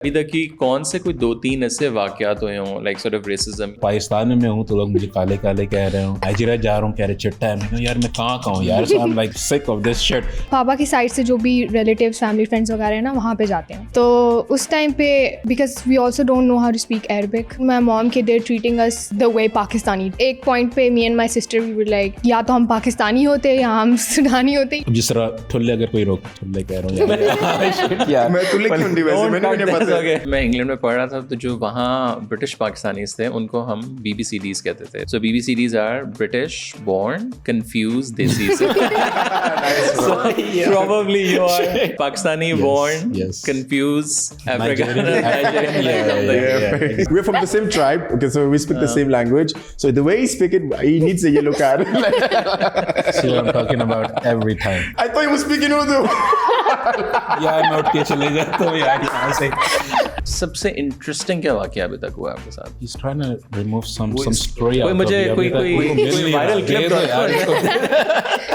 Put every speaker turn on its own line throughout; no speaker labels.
अभी तक की कौन से कोई 2-3 ऐसे वाकयात हुए हों like sort of racism?
Pakistan में मैं हूँ तो लोग मुझे काले काले कह रहे हो, नाइजीरिया जा रहा हूँ कह रहे चिट्टा है, मैं यार मैं कहाँ का हूँ यार, so I'm like sick of this shit.
पापा की साइड से जो भी रिलेटिव्स फैमिली फ्रेंड्स वगैरह हैं ना वहाँ पे जाते हैं, तो उस टाइम पे because we also don't know how to speak Arabic, my mom के they're treating us the way Pakistani. एक पॉइंट पे me and my sister we were like या तो हम पाकिस्तानी होते या हम सुडानी होते.
जिस तरह ठुल्ले अगर कोई रोक ठुल्ले कह रहा हूँ यार
मैं ठुल्ले क्यों नहीं, वैसे मैंने नहीं पता.
मैं इंग्लैंड में पढ़ रहा था तो जो वहाँ ब्रिटिश पाकिस्तानीज थे उनको हम BBCDs कहते थे. So BBCDs are British born confused देसीज. Probably you are Pakistani born confused African.
We're from the same tribe, okay, so we speak the same language, so the way he speak it, he needs a yellow card.
See what I'm talking about every time.
I thought he was speaking Urdu.
यार मैं उठ के चले जाता हूँ यार यहाँ से.
सबसे इंटरेस्टिंग क्या वाकया अभी तक हुआ आपके साथ?
He's trying to remove some spray.
कोई मुझे कोई वायरल क्लिप दो
यार.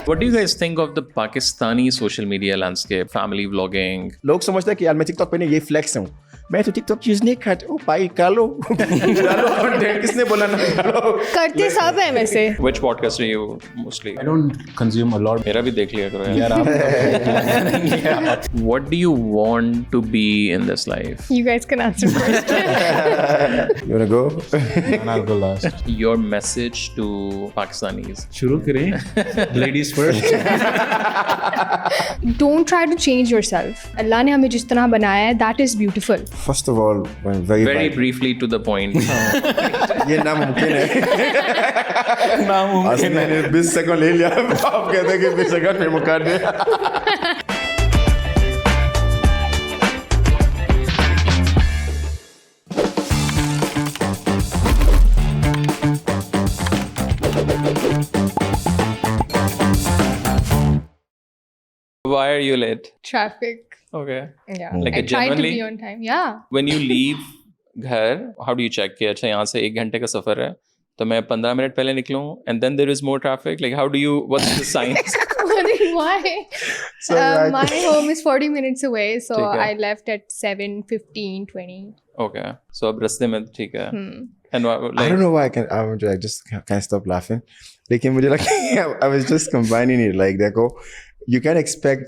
What do you guys think of the Pakistani social media landscape, family vlogging?
लोग समझते हैं कि यार मैं TikTok पे नहीं, ये flex हूँ. मैं तो TikTok यूज नहीं करता. ओ भाई कालो कंटेंट किसने बोला ना कालो?
करते सब हैं वैसे.
Which podcast do you mostly?
I don't consume a lot.
मेरा भी देख लिया करो
यार आप.
What do you want to be in this life?
You guys can answer first.
You wanna go?
And I'll go last.
Your message to Pakistanis.
शुरू करें. Ladies first.
Don't try to change yourself. अल्लाह ने हमें जिस तरह बनाया है that is beautiful.
First of all, very
briefly to the point.
ये नामुमकिन है. नामुमकिन है. मैंने 20 सेकंड ले लिया. आप कहते हैं कि 20 सेकंड में मुका दे.
Why are you late?
Traffic.
Okay.
Yeah.
Like
I try to
genuinely
be on time. Yeah.
when you leave घर, how do you check कि अच्छा यहाँ से 1 घंटे का सफर है तो मैं 15 मिनट पहले निकलूँ and then there is more traffic, like how do you, what's the signs?
Why?
So,
my home is 40 minutes away, so
ठीक है.
I left at 7:15, 20.
Okay, so अब रास्ते में ठीक है. And
I don't know why I just can't stop laughing. लेकिन मुझे लगा I was just combining it like देखो, you can expect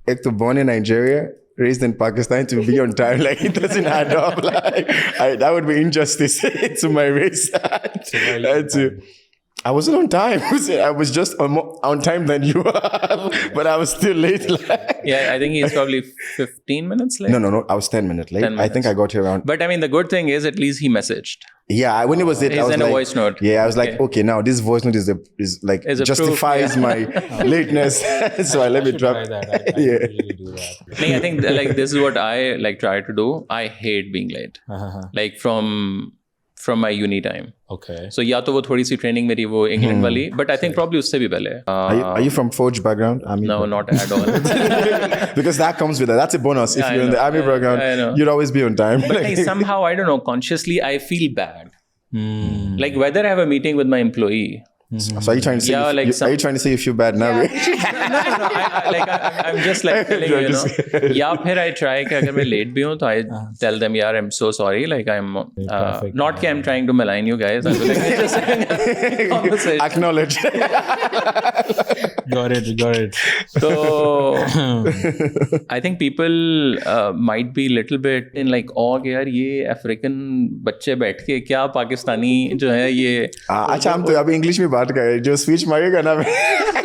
एक तो born in Nigeria, raised in Pakistan to be on time, like it doesn't add up. Like that would be injustice to my race. I wasn't on time. I was just on time than you are, but I was still late.
Yeah, I think he's probably 15 minutes late.
No. I was 10 minutes late.
10 minutes.
I think I got here around.
But I mean, the good thing is at least he messaged.
Yeah, when it was late,
He
I was
sent a
like,
voice note.
Yeah, I was like, okay, now this voice note is like
Is a
justifies
proof,
my lateness. So I let me drop.
Try that. I
Yeah.
usually do that.
No, I think like this is what I like try to do. I hate being late. Like from my uni time.
Okay.
So या तो वो थोड़ी सी training मेरी वो England वाली, but I think probably उससे भी पहले.
Are you from Forge background? Army
No, not at all.
Because that comes with that. That's a bonus. If
Yeah,
you're
I
in the
know.
army
Yeah,
background,
I know.
you'd always be on time.
But like, somehow I don't know. Consciously, I feel bad. Like whether I have a meeting with my employee.
So are you trying to say?
Yeah, like
are you trying to say you feel bad now?
No. I'm just like telling you, या फिर I try कि अगर मैं late भी हूँ तो I tell them यार I'm so sorry, like I'm not कि I'm trying to malign you guys. I'm like just conversation.
Acknowledge.
Got it.
So I think people might be little bit in like awe कि यार ये African बच्चे बैठ के क्या पाकिस्तानी जो है ये.
अच्छा हम तो अभी इंग्लिश में बात कर रहे हैं, जो स्पीच मांगेगा ना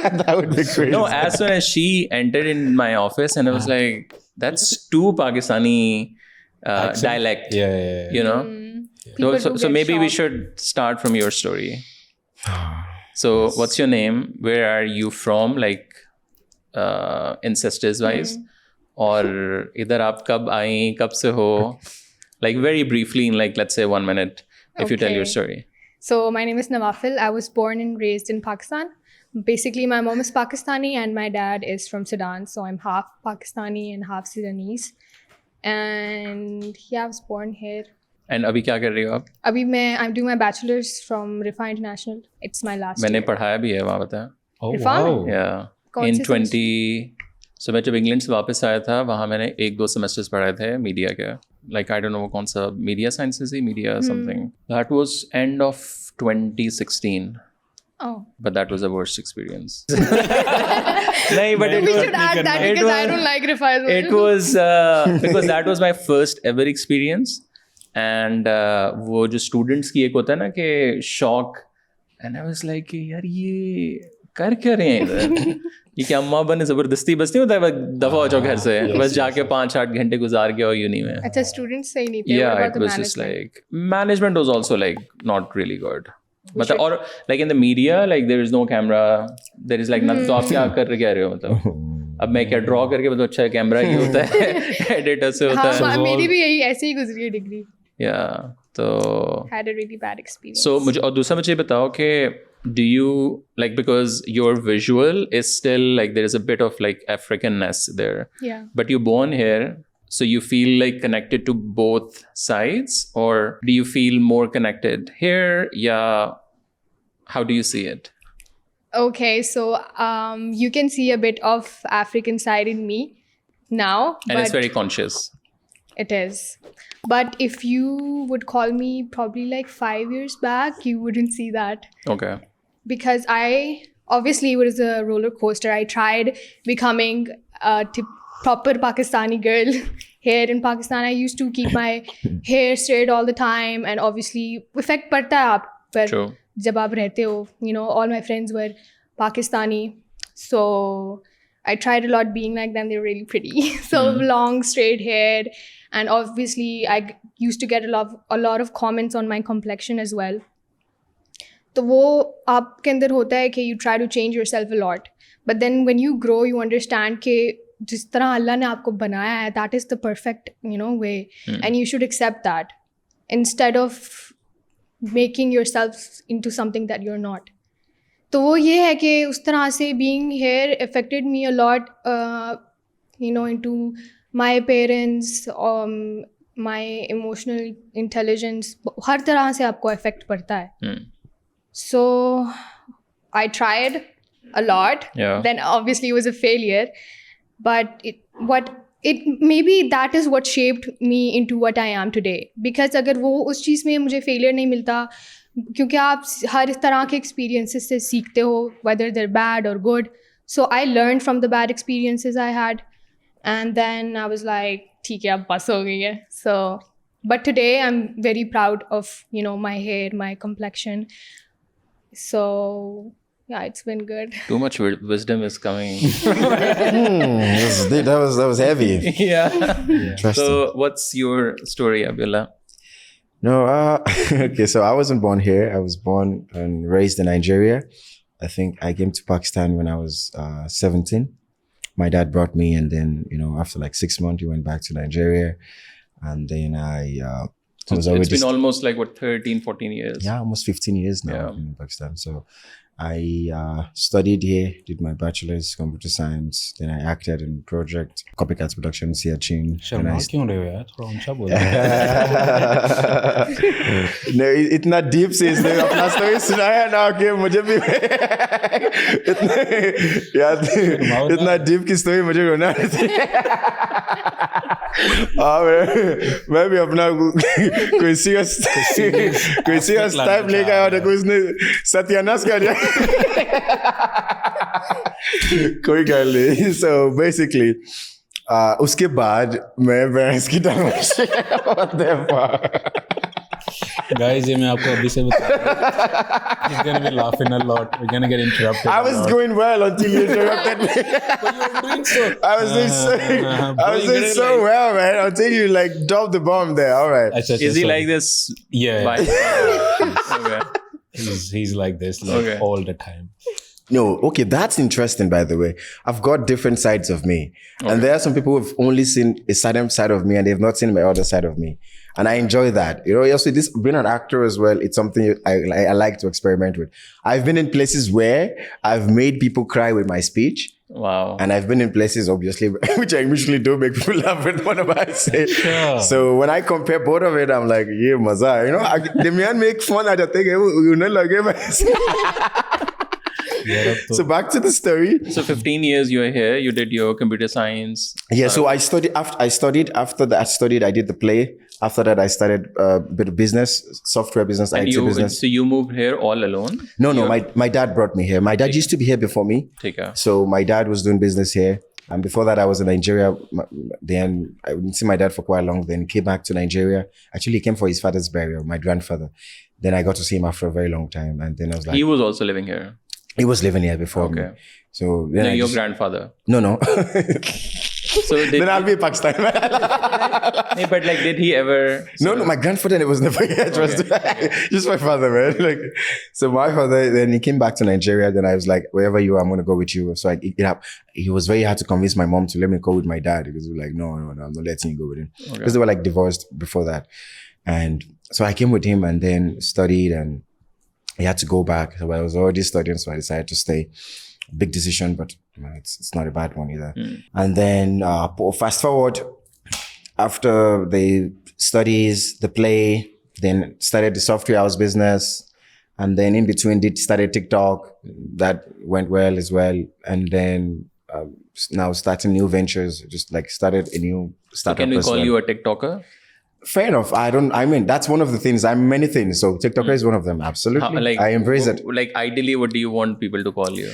that would be crazy.
No, as soon as she entered in my office and I was like, that's too Pakistani dialect.
Yeah.
You know?
People
So
do get
maybe we
shocked.
should start from your story. So what's your name? Where are you from? Like ancestors wise? और इधर आप कब आई, कब से हो? Like very briefly in like let's say 1 minute if you tell your
Okay.
story.
So my name is Nawafil. I was born and raised in Pakistan. Basically, my mom is Pakistani and my dad is from Sudan. So I'm half Pakistani and half Sudanese. And yeah, I was born here.
And अभी क्या कर रही हो आप?
अभी I'm doing my bachelor's from Rifa International. It's my last
मैंने
year.
पढ़ाया भी है वहाँ बताया.
Oh
Rifa
wow.
में?
Yeah.
कौन
In
से
20 So मैं जब इंग्लैंड से वापस आया था वहाँ मैंने 1-2 सेमेस्टर्स पढ़ाए थे मीडिया के. like I don't know kaun sa media sciences hi, media something. That was end of 2016.
Oh.
But that was the worst experience. Nahi, but
We should add that because I don't like refiles.
it was because that was my first ever experience. And वो जो students की एक होता है ना कि shock. And I was like यार ये कर क्या रहे हैं इधर? ये क्या अम्मा बने जबरदस्ती बसती होता है दफा हो जाओ घर से बस जाके 5-8 घंटे गुजार के आओ यूनी में.
अच्छा students सही नहीं थे.
Yeah, it was just like management was also like not really good. मतलब और like in the media like there is no camera, there is like nothing. तो आप क्या रहे हो मतलब अब मैं क्या ड्रॉ करके मतलब अच्छा कैमरा ही होता है एडिटर से होता है.
हाँ मेरी भी यही ऐसे ही गुजरी है डिग्री.
Yeah, तो
had a really bad experience.
So मुझे और दूसरा मुझे बताओ कि do you like because your visual is still like there is a bit of like Africanness there.
Yeah.
But you're born here, so you feel like connected to both sides, or do you feel more connected here? Yeah. How do you see it?
Okay, so you can see a bit of African side in me now.
And it's very conscious.
It is. But if you would call me probably like 5 years back, you wouldn't see that.
Okay.
Because obviously it was a roller coaster. I tried becoming a proper Pakistani girl here in Pakistan. I used to keep my hair straight all the time, and obviously effect padta hai aap par.
True.
Jab aap rehte ho, you know, all my friends were Pakistani. So I tried a lot being like them. They were really pretty. So long, straight hair. And obviously I used to get a lot of comments on my complexion as well. तो वो आपके अंदर होता है कि you try to change yourself a lot. But then when you grow, you understand कि जिस तरह अल्लाह ने आपको बनाया है, that is the perfect, you know, way. And you should accept that instead of making yourself into something that you're not. तो वो ये है कि उस तरह से being here affected me a lot, you know, into my parents, my emotional intelligence. हर तरह से आपको affect पड़ता है. So I tried a lot.
Yeah.
Then obviously it was a failure. But maybe that is what shaped me into what I am today. Because अगर वो उस चीज़ में मुझे failure नहीं मिलता, क्योंकि आप हर तरह के experiences से सीखते हो, whether they're bad or good. So I learned from the bad experiences I had. And then I was like, ठीक है अब बस हो गई है. So, but today I'm very proud of, you know, my hair, my complexion. So yeah, it's been good.
Too much wisdom is coming.
That was heavy.
Yeah.
Interesting.
So what's your story, Abiola?
No, okay, so I wasn't born here. I was born and raised in Nigeria. I think I came to Pakistan when I was 17. My dad brought me, and then, you know, after like 6 months, we went back to Nigeria. And then
It's been almost like, what, 13, 14 years?
Yeah, almost 15 years now in Pakistan. So I studied here, did my bachelor's computer science. Then I acted in project Copycats Production, Siachin.
Sharma क्यों रहे हो यार? थोड़ा ऊंचा बोलो.
No, इतना deep से इसने अपना story सुनाया ना कि मुझे भी इतना deep की story मुझे रोना थी. मैं भी अपना कोई serious type लेके आया था, कोई उसने सत्यानाश कर दिया. कोई गल नहीं. So basically उसके बाद मैं भैंस की टांग
Guys, ये मैं आपको अभी से बता रहा हूँ. He's gonna be laughing a lot. We're gonna get interrupted.
I was going well until you interrupted me.
But you were doing so.
I was doing so well, man. Until you like dropped the bomb there. All right.
Is he like this?
Yeah.
Okay.
He's like this all the time.
No, okay, that's interesting, by the way. I've got different sides of me. Okay. And there are some people who've only seen a certain side of me and they've not seen my other side of me. And I enjoy that. You know, also this being an actor as well, it's something I like to experiment with. I've been in places where I've made people cry with my speech.
Wow.
And I've been in places, obviously, which I usually do make people laugh with whatever I say. Sure. So when I compare both of it, I'm like, yeah, maza. You know, the man make fun at the thing. You know, like, so back to the story.
So 15 years you were here. You did your computer science.
Yeah. So I studied after that. I did the play. After that, I started a bit of business, software business,
And
IT business.
So you moved here all alone?
No, my dad brought me here. My dad used to be here before me. So my dad was doing business here. And before that, I was in Nigeria. Then I didn't see my dad for quite long. Then came back to Nigeria. Actually, he came for his father's burial, my grandfather. Then I got to see him after a very long time. And then I was like...
He was also living here?
He was living here before me. So then
your grandfather?
No.
So
then I'll be a Pakistani.
But like, did he ever...
No, my grandfather was never here. Just my father, man. Like, so my father, then he came back to Nigeria. Then I was like, wherever you are, I'm going to go with you. So he was very hard to convince my mom to let me go with my dad, because we were like, no, I'm not letting you go with him. Because they were like divorced before that. And so I came with him and then studied, and he had to go back. So I was already studying, so I decided to stay. Big decision, but it's not a bad one either. And then fast forward, after the studies, the play, then started the software house business, and then in between started TikTok. That went well as well. And then now starting new ventures, just like started a new startup.
So can we call you a TikToker?
Fair enough. That's one of the things. I'm many things. So TikToker is one of them. Absolutely. I embrace it.
Like, ideally, what do you want people to call you?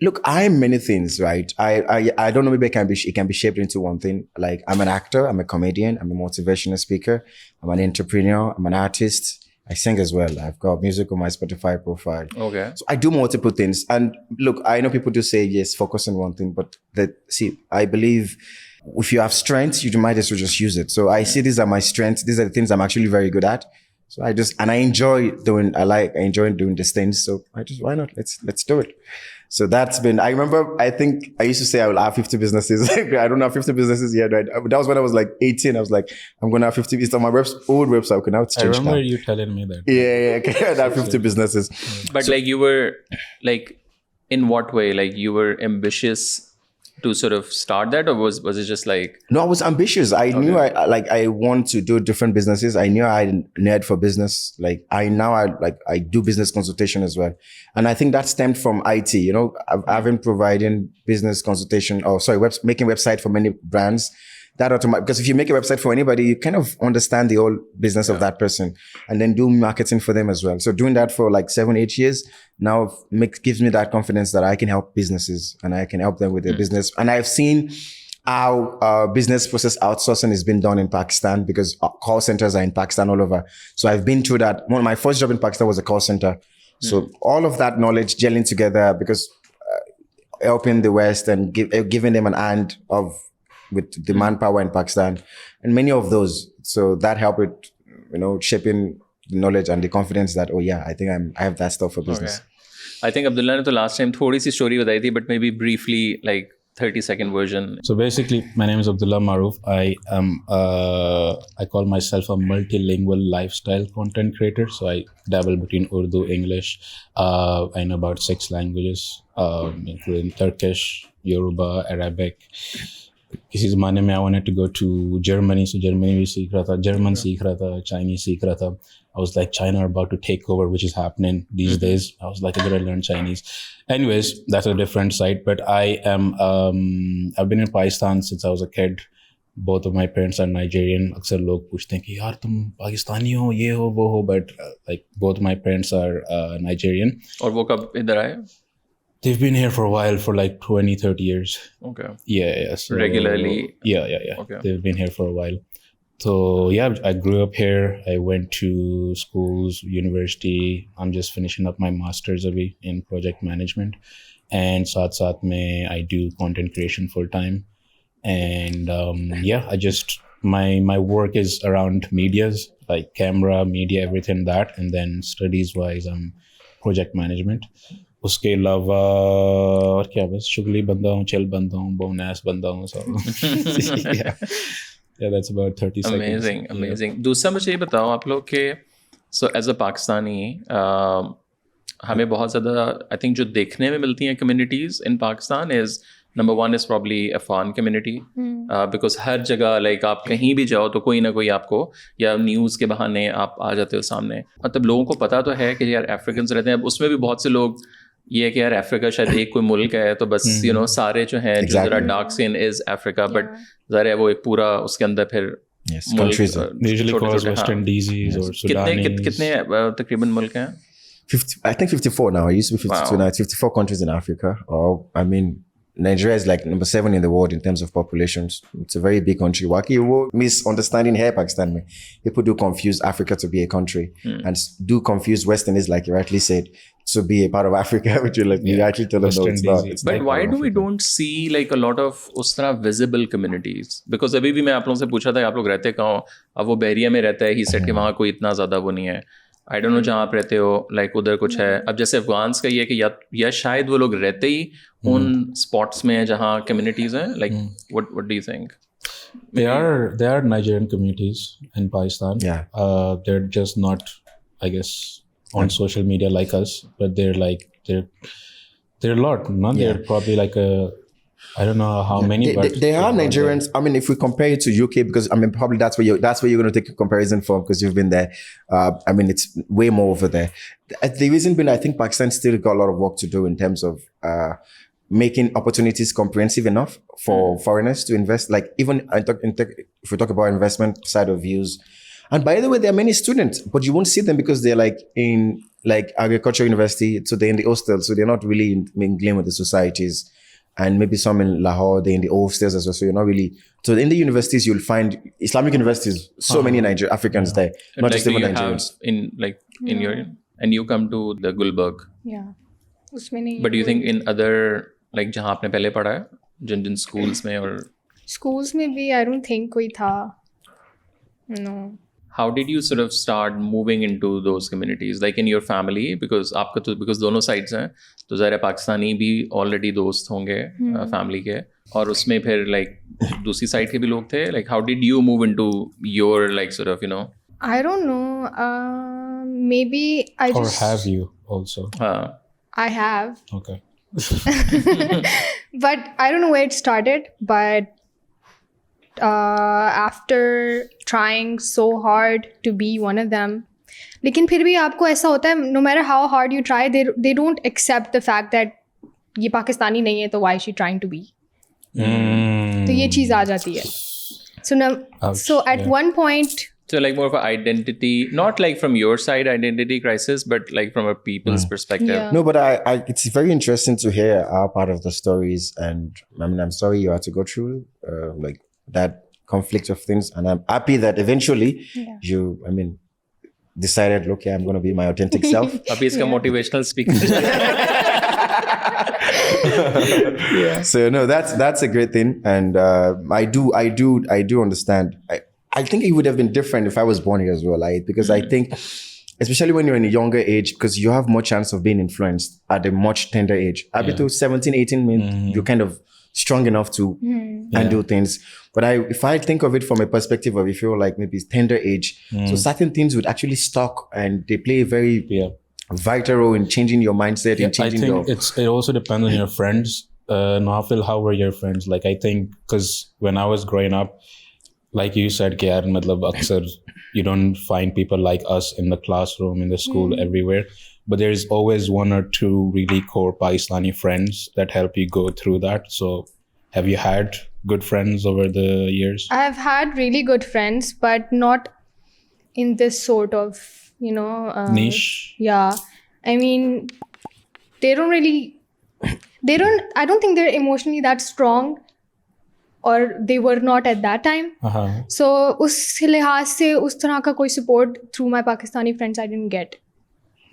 Look, I'm many things, right? I don't know, maybe it can be shaped into one thing. Like, I'm an actor, I'm a comedian, I'm a motivational speaker, I'm an entrepreneur, I'm an artist. I sing as well. I've got music on my Spotify profile.
Okay.
So I do multiple things. And look, I know people do say, yes, focus on one thing, but I believe if you have strengths, you might as well just use it. So I see these are my strengths. These are the things I'm actually very good at. So I enjoy doing these things. So why not? Let's do it. So that's been, I think I used to say I will have 50 businesses. I don't have 50 businesses yet, right? That was when I was like 18. I was like, I'm going to have 50. It's on my old website. Okay, now it's changed.
I remember you telling me that.
Yeah. Okay, I have 50 businesses.
But like, you were like, in what way? Like, you were ambitious to sort of start that, or was it just like...
No, I was ambitious. I knew I want to do different businesses. I knew I had a need for business. Like, I do business consultation as well. And I think that stemmed from IT. You know, I've been providing business consultation, making website for many brands. Because if you make a website for anybody, you kind of understand the whole business of that person, and then do marketing for them as well. So doing that for like 7-8 years now gives me that confidence that I can help businesses and I can help them with their business. And I've seen how business process outsourcing has been done in Pakistan, because call centers are in Pakistan all over. So I've been through that. My first job in Pakistan was a call center. So all of that knowledge gelling together, because helping the West and giving them an hand with the manpower in Pakistan and many of those. So that helped with, shaping the knowledge and the confidence that, I think I have that stuff for business.
Okay. I think Abdullah ne to last time thodi si story batayi thi, but maybe briefly, like 30-second version.
So basically, my name is Abdullah Maroof. I call myself a multilingual lifestyle content creator. So I dabble between Urdu, English, and about 6 languages, including Turkish, Yoruba, Arabic. किसी ज़माने में I wanted to go to Germany, so Germany भी सीख रहा था, German सीख रहा था, Chinese सीख रहा था. I was like, China are about to take over, which is happening these days. I was like, I gotta learn Chinese. Anyways, that's a different side. But I've been in Pakistan since I was a kid. Both of my parents are Nigerian. अक्सर लोग पूछते हैं कि यार तुम पाकिस्तानी हो, ये हो, वो हो. But like both my parents are Nigerian.
और वो कब इधर आए?
They've been here for a while, for like 20-30 years.
Okay.
Yeah. So,
regularly?
Yeah. Okay. They've been here for a while. So, I grew up here. I went to schools, university. I'm just finishing up my master's in project management. And साथ में I do content creation full time. And my work is around medias, like camera, media, everything that. And then studies-wise, I'm project management. उसके अलावा और क्या बस शुगली बंदा हूँ, chill बंदा हूँ, बोनस बंदा हूँ. So yeah, that's about 30 seconds.
Amazing. दूसरा मुझे ये बताओ आप लोग के, so as a Pakistani, हमें बहुत ज़्यादा I think जो देखने में मिलती हैं communities in Pakistan is number one is probably Afghan community, because हर जगह like आप कहीं भी जाओ तो कोई ना कोई आपको या न्यूज़ के बहाने आप आ जाते हो सामने. मतलब लोगों को पता तो है कि यार अफ्रीकन्स रहते हैं. अब उसमें भी बहुत से लोग ये है कि यार अफ्रीका शायद एक कोई मुल्क है तो बस सारे जो हैं जो ज़रा dark skin is Africa, but ज़रा वो एक पूरा उसके अंदर फिर
Yes, countries.
Usually called West Indies or Sudanese.
कितने तकरीबन मुल्क हैं?
50, I think 54 now. It used to be 52
Wow.
now. It's 54 countries in Africa. I mean, Nigeria is like number 7 in the world in terms of populations. It's a very big country. Waki misunderstanding here, Pakistan. People do confuse Africa to be a country and do confuse Westerners, like you rightly said, to be a part of Africa, which you actually tell them no, it's not. It's
But
not
why
part of
do we
Africa.
don't see like a lot of उस तरह visible communities? Because अभी भी मैं आप लोगों से पूछा था कि आप लोग रहते कहाँ हो? अब वो बहरिया में रहता है, he said कि वहाँ कोई इतना ज़्यादा वो नहीं है. I don't know जहाँ आप रहते हो, like उधर कुछ है. अब जैसे अफगान्स का ये है कि या शायद वो लोग रहते ही उन spots में हैं जहाँ communities हैं. Like what do you think?
There are Nigerian communities in Pakistan.
Yeah.
They're just not, I guess, on social media like us, but they're a lot. No? They're probably like I don't know how many.
They are Nigerians. I mean, if we compare it to UK, because I mean, probably that's where you're going to take a comparison from because you've been there. I mean, it's way more over there. The reason being, I think Pakistan still got a lot of work to do in terms of making opportunities comprehensive enough for foreigners to invest. Like even if we talk about investment side of views. And by the way, there are many students, but you won't see them because they're like in like agriculture university. So they're in the hostel. So they're not really mingling with the societies. And maybe some in Lahore, they're in the hostels as well. So you're not really. So in the universities, you'll find Islamic universities, so many Africans there, not
like,
just even
do you
Nigerians.
have in your, and you come to the Gulberg.
Yeah. उसमें नहीं.
But do you think in other, like जहाँ आपने पहले पढ़ा है, जिन schools में और
Schools में भी I don't think कोई था. No.
how did you sort of start moving into those communities, like in your family? Because आपका तो because दोनों sides हैं, तो ज़ाहिर है पाकिस्तानी भी already दोस्त होंगे family के, और उसमें फिर like दूसरी side के भी लोग थे. Like how did you move into your like sort of
I don't know. Maybe I
Or
just.
have you also?
I have.
Okay.
But I don't know where it started. But after trying so hard to be one of them, लेकिन फिर भी आपको ऐसा होता है, no matter how hard you try, they don't accept the fact that ये पाकिस्तानी नहीं है, तो why is she trying to be? तो ये चीज़ आ जाती है. So at one point.
So like more of an identity, not like from your side identity crisis, but like from a people's perspective.
Yeah.
No, but it's very interesting to hear our part of the stories. And I mean, I'm sorry you had to go through like that conflict of things. And I'm happy that eventually you, I mean, decided, look, I'm going to be my authentic self.
Abhi iska motivational speaker.
So no, that's a great thing. And I do understand. I think it would have been different if I was born here as well, because I think, especially when you're in a younger age, because you have more chance of being influenced at a much tender age. Up to 17, 18, you're kind of strong enough to handle things. But if I think of it from a perspective of, if you're like maybe tender age, so certain things would actually stuck and they play a very vital role in changing your mindset and changing
I think it also depends on your friends. Nawafil, how were your friends? Like, I think, because when I was growing up, like you said, yaar, matlab, aksar, you don't find people like us in the classroom, in the school, everywhere. But there's always one or two really core Pakistani friends that help you go through that. So have you had good friends over the years?
I've had really good friends, but not in this sort of,
niche?
Yeah. I mean, I don't think they're emotionally that strong. Or they were not at that time. So उस लिहाज से उस तरह का कोई support through my Pakistani friends I didn't get.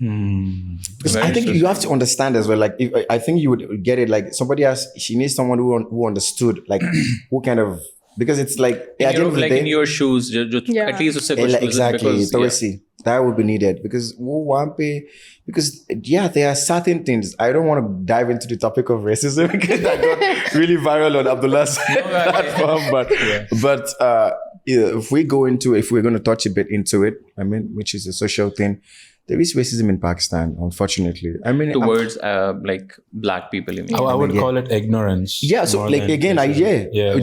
Because I think you have to understand as well. Like, I think you would get it. Like, somebody else, she needs someone who understood, like, who kind of, because it's like,
in your shoes, at least usse kuch
exactly. Because, that would be needed because there are certain things. I don't want to dive into the topic of racism because that got really viral on Abdullah's platform. But if we're going to touch a bit into it, I mean, which is a social thing, there is racism in Pakistan, unfortunately. I mean,
towards like black people.
I would call it ignorance.
Yeah. So like again,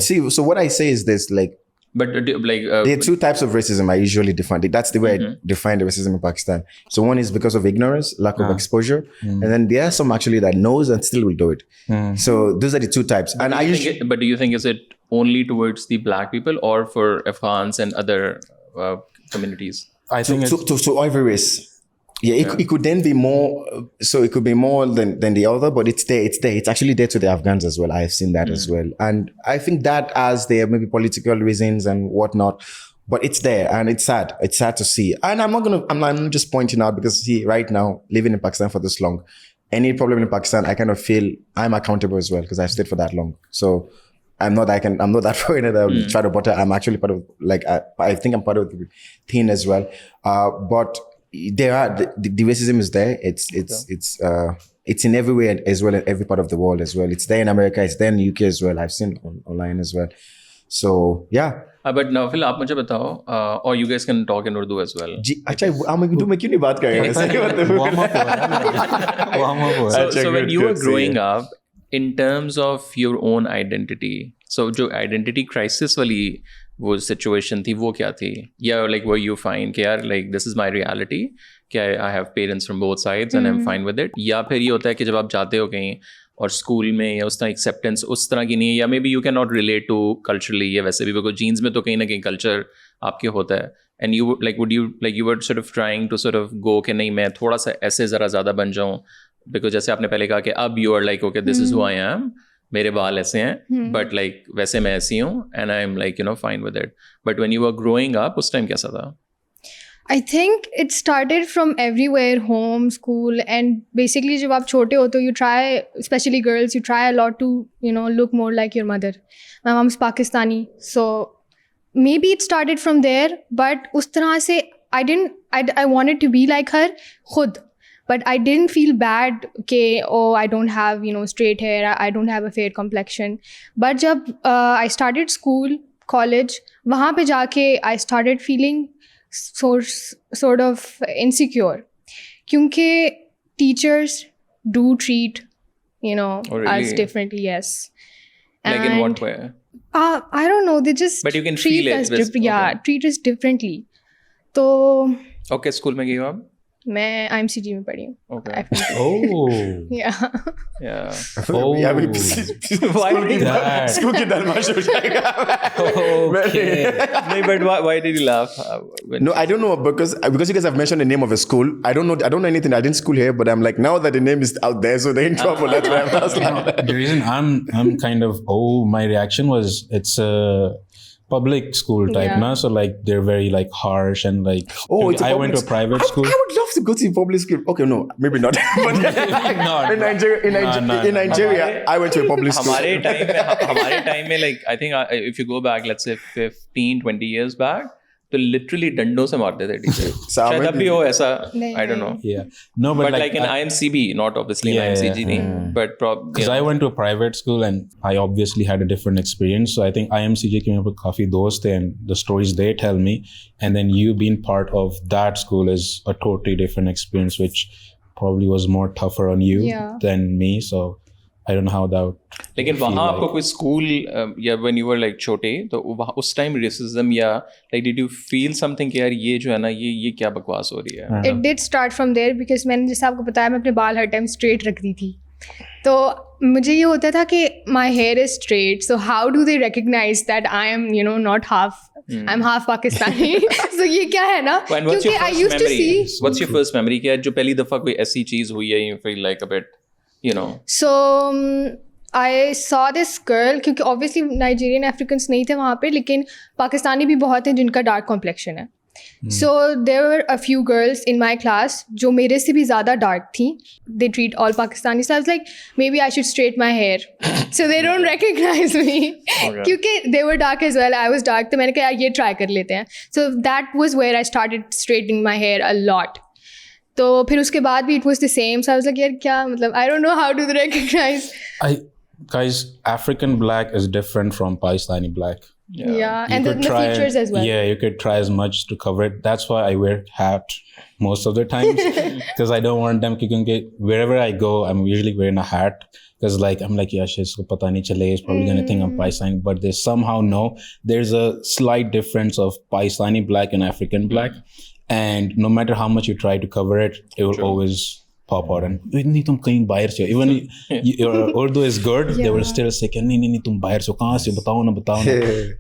See. So what I say is this: like,
But like
there are two types of racism I usually define it. That's the way I define the racism in Pakistan. So one is because of ignorance, lack of exposure, and then there are some actually that knows and still will do it. So those are the two types. And I usually,
but do you think is it only towards the black people or for Afghans and other communities?
I think
to every race. Yeah, it could then be more. So it could be more than the other, but it's there. It's actually there to the Afghans as well. I've seen that as well, and I think that as there may be political reasons and whatnot, but it's there, and it's sad. It's sad to see. And I'm just pointing out because see, right now living in Pakistan for this long, any problem in Pakistan, I kind of feel I'm accountable as well because I've stayed for that long. So I'm not that foreigner that will try to butter. I'm actually part of I think I'm part of the team as well. But there are the racism is there. It's in everywhere as well in every part of the world as well. It's there in America. It's there in the UK as well. I've seen online as well. So yeah.
But Nawafil, आप मुझे बताओ, or you guys can talk in Urdu as well.
जी अच्छा मैं क्यों नहीं बात कर रहा हूँ?
So when you were growing up, in terms of your own identity, so जो identity crisis वाली वो सिचुएशन थी वो क्या थी? या like were you fine कि यार like this is my reality कि I have parents from both sides and I'm fine with it? या फिर ये होता है कि जब आप जाते हो कहीं और स्कूल में या उस तरह एक्सेप्टेंस उस तरह की नहीं है, या maybe you can not relate to culturally, या वैसे भी बिकॉज जीन्स में तो कहीं ना कहीं कल्चर आपके होता है, and you like you were sort of trying to sort of go कि नहीं मैं थोड़ा सा ऐसे ज़रा ज़्यादा बन जाऊँ, बिकॉज जैसे आपने पहले कहा कि अब you are like okay this is who I am, मेरे बाल ऐसे हैं बट लाइक वैसे मैं ऐसी हूँ and I am like you know fine with it, but when you are growing up उस टाइम कैसा था?
I think it started from everywhere, home, school, and basically जब आप छोटे हो तो you try, especially girls, you try a lot to, you know, look more like your mother. My mom's Pakistani, so maybe it started from there, but उस तरह से I wanted to be like her खुद, but I didn't feel bad कि oh I don't have, you know, straight hair, I don't have a fair complexion. But जब I started school, college, वहाँ पे जाके I started feeling sort of insecure क्योंकि teachers do treat, you know, us differently. Yes.
Like in what way?
I don't know, they just
but you can
treat
feel
us
it
treat us differently. तो
okay, school में गई हो आप?
मैं IMCG में पढ़ी हूँ.
Okay.
Yeah.
Yeah.
Why did that? School की दरमाश हो जाएगा.
Okay. No, but why did you laugh?
No, I don't know because you guys have mentioned the name of a school. I don't know anything. I didn't school here, but I'm like now that the name is out there, so they're in trouble. That's why I was like.
The reason I'm kind of my reaction was it's a public school type,
Yeah.
na? So like they're very like harsh and like.
It's
I went to a private school.
I would love to go to public school. Okay, no, maybe not. But in Nigeria, I went to a public school.
हमारे time में like I think if you go back, let's say 15-20 years back, तो literally डंडों से मारते थे teacher. शायद अब भी हो ऐसा. I don't know.
Yeah. No, but
like in IMCB, not obviously in IMCG, but
because I went to a private school and I obviously had a different experience. So I think IMCG came up with काफी दोस्त थे and the stories they tell me, and then you being part of that school is a totally different experience, which probably was more tougher on you than me. So I don't know how that would.
लेकिन वहाँ आपको कोई school या when you were like छोटे तो वहाँ उस time racism या like did you feel something कि यार ये जो है ना ये क्या बकवास हो रही है?
It did start from there because मैंने जैसे आपको बताया मैं अपने बाल हर टाइम straight रखती थी, तो मुझे ये होता था कि my hair is straight, so how do they recognize that I am, you know, not half, I'm half Pakistani. So ये क्या है ना, क्योंकि I used to see.
What's your first memory कि जो पहली दफ़ा कोई ऐसी चीज़ हुई है you feel like a bit, you know?
So I saw this girl, क्योंकि obviously Nigerian Africans नहीं थे वहाँ पे, लेकिन पाकिस्तानी भी बहुत हैं जिनका dark complexion है. So there were a few girls in my class जो मेरे से भी ज़्यादा dark थी. They treat all Pakistanis. So I was like, maybe I should straighten my hair so they don't recognize me. क्योंकि they were dark as well. I was dark, तो मैंने कहा यार ये try कर लेते हैं. So that was where I started straightening my hair a lot. तो फिर उसके बाद भी it was the same. So I was like यार क्या मतलब, I don't know how do they recognize.
Guys, African black is different from Pakistani black.
Yeah, and the features as well.
Yeah, you could try as much to cover it. That's why I wear hat most of the times, because I don't want them to, wherever I go, I'm usually wearing a hat, because like I'm like, yeah, she's pata nahi chale, it's probably gonna think I'm Pakistani, but they somehow know there's a slight difference of Pakistani black and African black, and no matter how much you try to cover it, it will always pop out. And नहीं तुम कहीं बाहर से हो, even your Urdu is good, they will still say कि नहीं तुम बाहर से हो, कहाँ से, बताओ ना.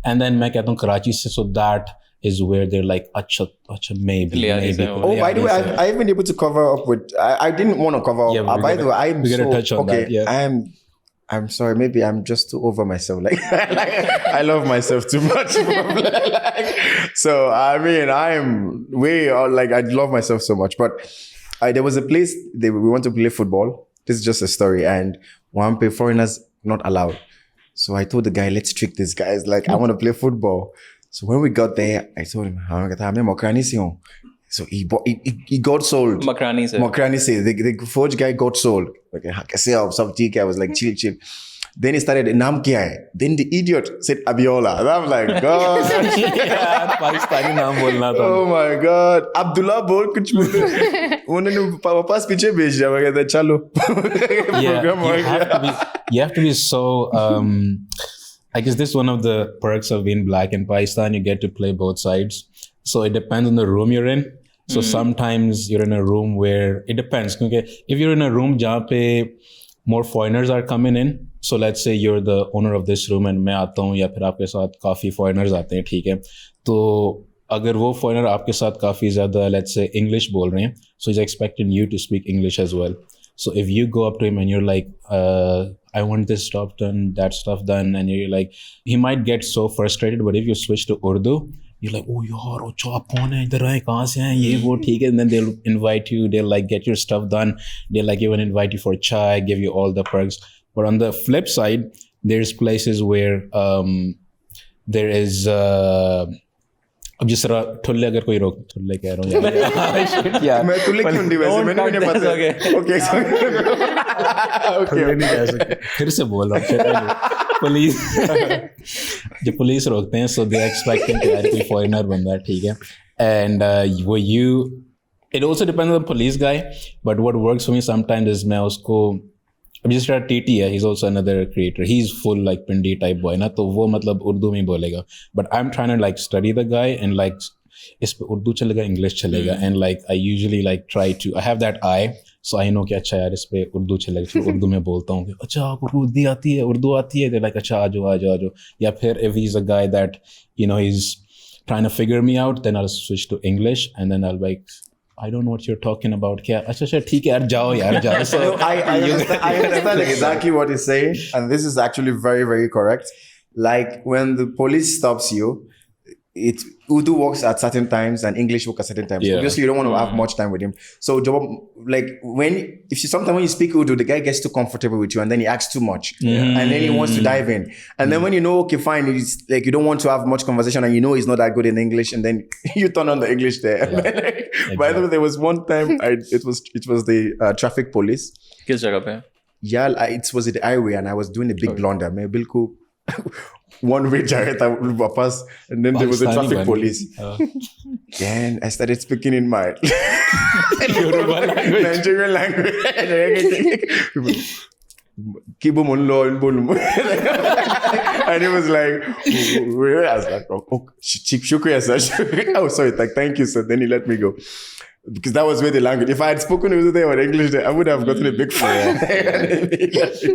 And then मैं कहता हूँ कराची से, so that is where they're like अच्छा maybe.
Oh, by the way, I've been able to cover up with, I didn't want to cover up. By the way, I'm
so, touch on
okay,
that, yeah.
I'm sorry, maybe I'm just too over myself. Like, I love myself too much. So, I mean, I'm way, like, I love myself so much. But there was a place, we want to play football. This is just a story. And one pay foreigners not allowed. So I told the guy, let's trick this guy. It's like, I want to play football. So when we got there, I told him, so he got sold. Makrani se. The forge guy got sold. Okay, I was like, chill. Then he started, naam kya hai? Then the idiot said Abiola. And I'm like, God.
Pakistani naam bolna tha.
Oh my God. Abdullah bol kuch bol. Unhone papas piche bhej diya. I said, chalo.
You have to be so, I guess this is one of the perks of being black in Pakistan. You get to play both sides. So it depends on the room you're in. So sometimes you're in a room where, it depends. Okay? If you're in a room jahan pe more foreigners are coming in, so let's say you're the owner of this room and मैं आता हूँ या फिर आपके साथ काफ़ी foreigners आते हैं, ठीक है, तो अगर वो foreigner आपके साथ काफ़ी ज़्यादा let's say English बोल रहे हैं, so he's expecting you to speak English as well. So if you go up to him and you're like, I want this stuff done, that stuff done, and you're like, he might get so frustrated, but if you switch to Urdu, you're like, oh yaar, oh aap kaun hai, idhar aaye, kahan se hain, ye wo, theek hai, and then they'll invite you, they'll like get your stuff done, they'll like even invite you for chai, give you all the perks. But on the flip side, there's places where there is अब जिस तरह ठुल्ले अगर कोई रोक, ठुल्ले कह रहा हूँ यार,
मैं ठुल्ले क्यों नहीं, वैसे मैंने भी नहीं पता.
ओके नहीं कह सकते, फिर से बोल रहा हूँ. पुलिस जो पुलिस रोकते हैं, so they expecting कि यार कोई foreigner बंदा है, ठीक है, and it also depends on the police guy, but what works for me sometimes is मैं उसको, अब जिस तरह TT है, he's also another creator, he's full like Pindi type boy ना, तो वो मतलब उर्दू में बोलेगा, but I'm trying to like study the guy and like इस पे उर्दू चलेगा, English चलेगा, and like I usually like try to, I have that eye, so I know कि अच्छा यार इस पे उर्दू चलेगा, फिर उर्दू में बोलता हूँ कि अच्छा आपको उर्दू आती है, they're like अच्छा आ जाओ, या फिर if he's a guy that you know he's trying to figure me out, then I'll switch to English, and then I'll like, I don't know what you're talking about. क्या अच्छा ठीक है यार जाओ. So
I understand exactly what he's saying, and this is actually very, very correct. Like when the police stops you, Urdu works at certain times and English works at certain times.
Yeah.
Obviously, you don't want to have much time with him. So, like sometimes when you speak Urdu, the guy gets too comfortable with you, and then he asks too much, and then he wants to dive in. And then when you know, okay, fine, it's like you don't want to have much conversation, and you know he's not that good in English, and then you turn on the English there. Yeah. By the way, there was one time it was the traffic police.
किस जगह पे?
Yeah, it was the highway, and I was doing a big blunder. मैं बिल्कुल one way jareta pass, and then there was a traffic police. Then I started speaking in my Nigerian language. Kibo monlo and it was like, I was like, oh, shukriya sir. Oh, sorry, like thank you sir. Then he let me go. Because that was where the language. If I had spoken Urdu there or English there, I would have gotten a big fine.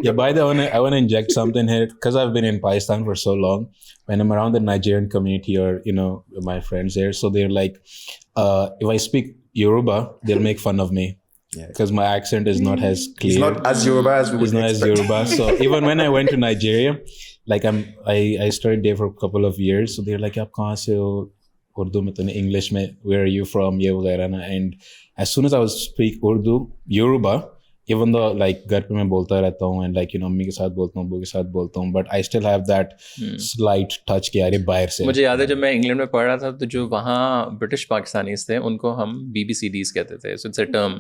Yeah, by the way, I want to inject something here because I've been in Pakistan for so long. When I'm around the Nigerian community or, you know, my friends there, so they're like, if I speak Yoruba, they'll make fun of me. Because my accent is not as clear.
It's not as Yoruba as we would expect.
It's not as Yoruba. So even when I went to Nigeria, like I studied there for a couple of years. So they're like, "Aap kahan se ho?" Urdu mein to English mein, where are you from? Ye वगैरह ना. And as soon as I would speak Urdu, Yoruba, even though like घर पे मैं बोलता रहता हूँ and like you know mummy के साथ बोलता हूँ, अब्बू के साथ बोलता हूँ, but I still have that slight touch कि यार ये बाहर से.
मुझे याद है जब मैं इंग्लैंड में पढ़ रहा था तो जो वहाँ ब्रिटिश पाकिस्तानीज थे उनको हम BBCDs कहते थे. So it's a term.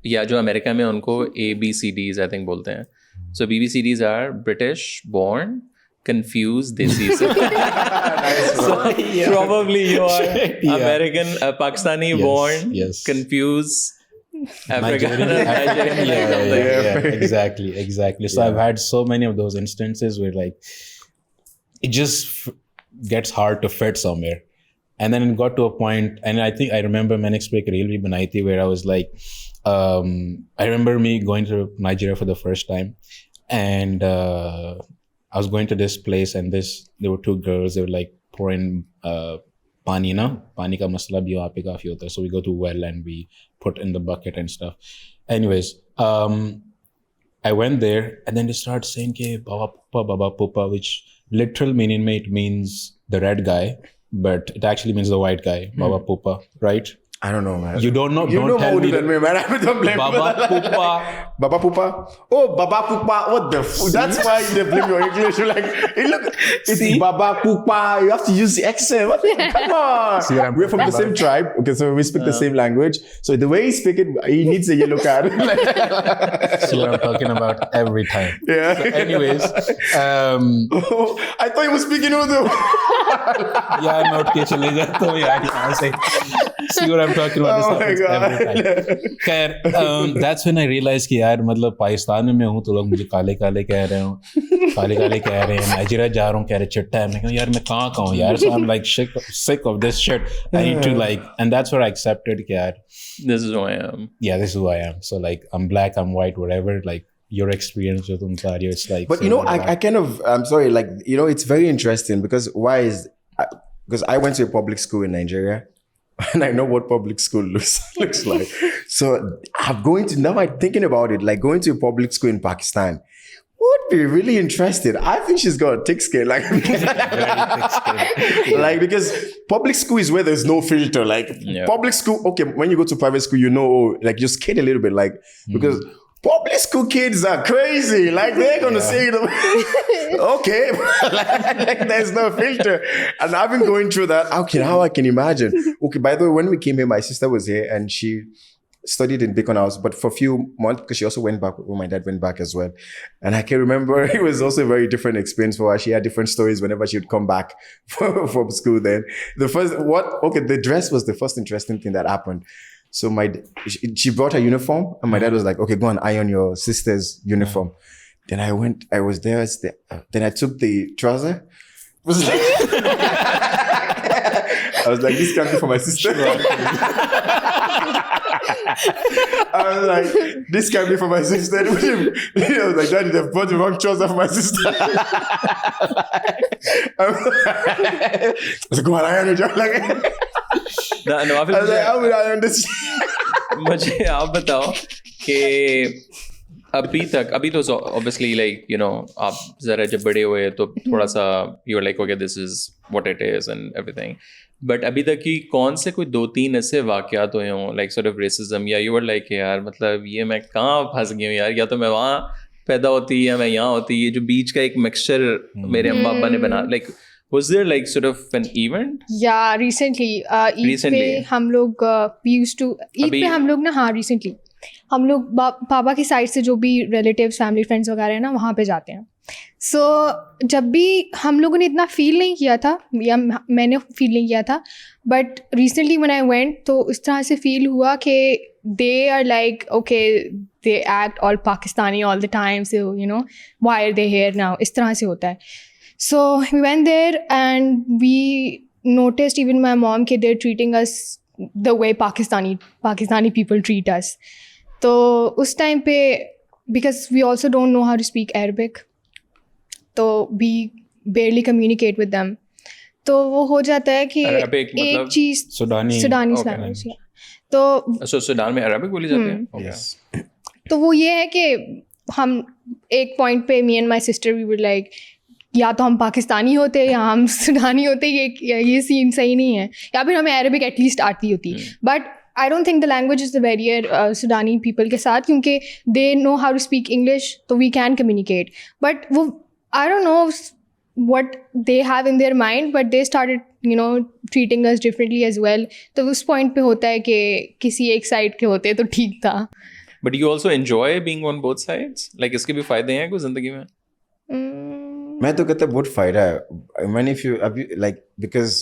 या जो अमेरिका में उनको ABCDs I think बोलते हैं. So BBCDs are British born confused desi se. So probably you are American, Pakistani born, confused. Nigerian,
exactly. So I've had so many of those instances where like it just gets hard to fit somewhere, and then it got to a point, and I think I remember मैंने इस पे एक reel भी बनाई थी where I was like, I remember me going to Nigeria for the first time, and I was going to this place, and there were two girls. They were like pouring pani ka masla bhi wahan pe kafi hota hai, so we go to well and we put in the bucket and stuff. Anyways, I went there, and then they started saying ke baba pupa, which literal meaning it means the red guy, but it actually means the white guy. Baba pupa, right?
I don't know, man.
You don't know?
You
don't
know
tell
more
me
than me, man. I don't blame
Baba pupa.
Baba pupa. Oh, Baba pupa. What the That's why they blame your English. You're like, hey, look, it's Baba pupa. You have to use the accent. Come on. We're from the same tribe. Okay, so we speak the same language. So the way he speaks it, he needs a yellow card.
See what I'm talking about every time.
Yeah.
So anyways,
I thought he was speaking Urdu.
Yeah, I'm not chale jata hu yaar yahan se. See what I'm talking about?
Oh my God.
Khair, that's when I realized कि यार मतलब पाकिस्तान में मैं हूँ तो लोग मुझे काले काले कह रहे हैं, नाइजीरिया जा रहा हूँ कह रहे चिट्टा है, मैं कहूँ यार मैं कहाँ हूँ यार, so I'm like sick of this shit. I need to like, and that's where I accepted कि यार
this is who I am.
Yeah, this is who I am. So like I'm black, I'm white, whatever. Like your experience with Unsario, it's like.
But you know, I kind of, I'm sorry, like, you know, it's very interesting because because I went to a public school in Nigeria. And I know what public school looks like. So I'm thinking about it, like going to a public school in Pakistan would be really interesting. I think she's got a thick skin. Like, like, because public school is where there's no filter. Like public school, okay, when you go to private school, you know, like you skate a little bit, like, because public school kids are crazy. Like they're going to say, okay, like, there's no filter. And I've been going through that. How I can imagine. Okay, by the way, when we came here, my sister was here and she studied in Beacon House, but for a few months, because she also went back, my dad went back as well. And I can remember it was also a very different experience for her. She had different stories whenever she would come back from school then. The dress was the first interesting thing that happened. So she brought her uniform and my dad was like, okay, go and iron your sister's uniform. Then I was there. Then I took the trouser. I was like, this can't be for my sister. I was like, this can't be for my sister. I was like, Daddy, they've brought the wrong trouser for my sister. I was like, go on, iron it.
Nawafil,
I was like, how would I understand?
मुझे आप बताओ कि अभी तो obviously like you know आप जरा जब बड़े हुए तो थोड़ा सा you were like okay this is what it is and everything, but अभी तक की कौन से कोई 2-3 ऐसे वाक़यात हुए हों like sort of racism या you were like यार मतलब ये मैं कहाँ फंस गई हूँ यार, या तो मैं वहाँ पैदा होती या मैं यहाँ होती, ये जो बीच का एक मिक्सचर मेरे अम्मा अब्बा ने बना like. Was there like sort of an event?
Yeah, recently. Eid पे हम लोग we used to Eid पे हम लोग ना recently हम लोग पापा की साइड से जो भी relatives, family, friends वगैरह हैं ना वहाँ पे जाते हैं. So जब भी हम लोगों ने इतना feel नहीं किया था या मैंने feel नहीं किया था, but recently when I went तो इस तरह से feel हुआ कि they are like okay they act all Pakistani all the time, so you know why are they here now, इस तरह से होता है. So we went there and we noticed even my mom that they're treating us the way Pakistani people treat us. So us time pe, because we also don't know how to speak Arabic, so we barely communicate with them. तो वो हो जाता है कि एक चीज़ सुडानी language. तो
Sudan में Arabic बोली जाती है.
Yes.
तो वो ये है कि हम एक पॉइंट पे me and my sister we were like या तो हम पाकिस्तानी होते या हम सुडानी होते, ये सीन सही नहीं है, या फिर हमें अरबिक एटलीस्ट आती होती. But I don't think the language is the barrier Sudani people के साथ, क्योंकि they know how to speak English तो वी कैन कम्युनिकेट. बट वो I don't know what they have in their mind, but they started you know treating us differently as well. तो उस point पे होता है कि किसी एक साइड के होते तो ठीक था.
But you also enjoy being on both sides? Like इसके भी फ़ायदे हैं कुछ ज़िंदगी में?
मैं तो कहता बहुत फायदा है. I mean, if you like, because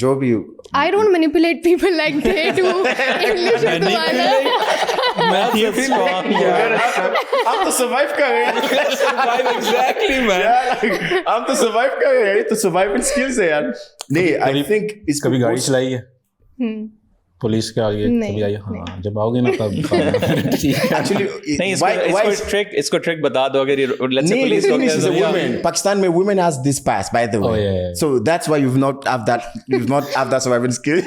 जो भी
I don't manipulate people like they do. English is the one.
हम तो survive कर रहे हैं.
Exactly, man.
हम तो survive कर रहे हैं. तो survival skills है यार. नहीं, I think it's
कभी गाड़ी चलाई है पुलिस के आगे
नहीं,
कभी आई? हाँ, जब आओगे ना तब
actually
नहीं, इसको ट्रिक बता दो. अगर let's say
Nee,
police
the thing is,
officer
a woman. Pakistan, mein women has this pass, by the way.
Oh, yeah.
So that's why you've not have that survival skill.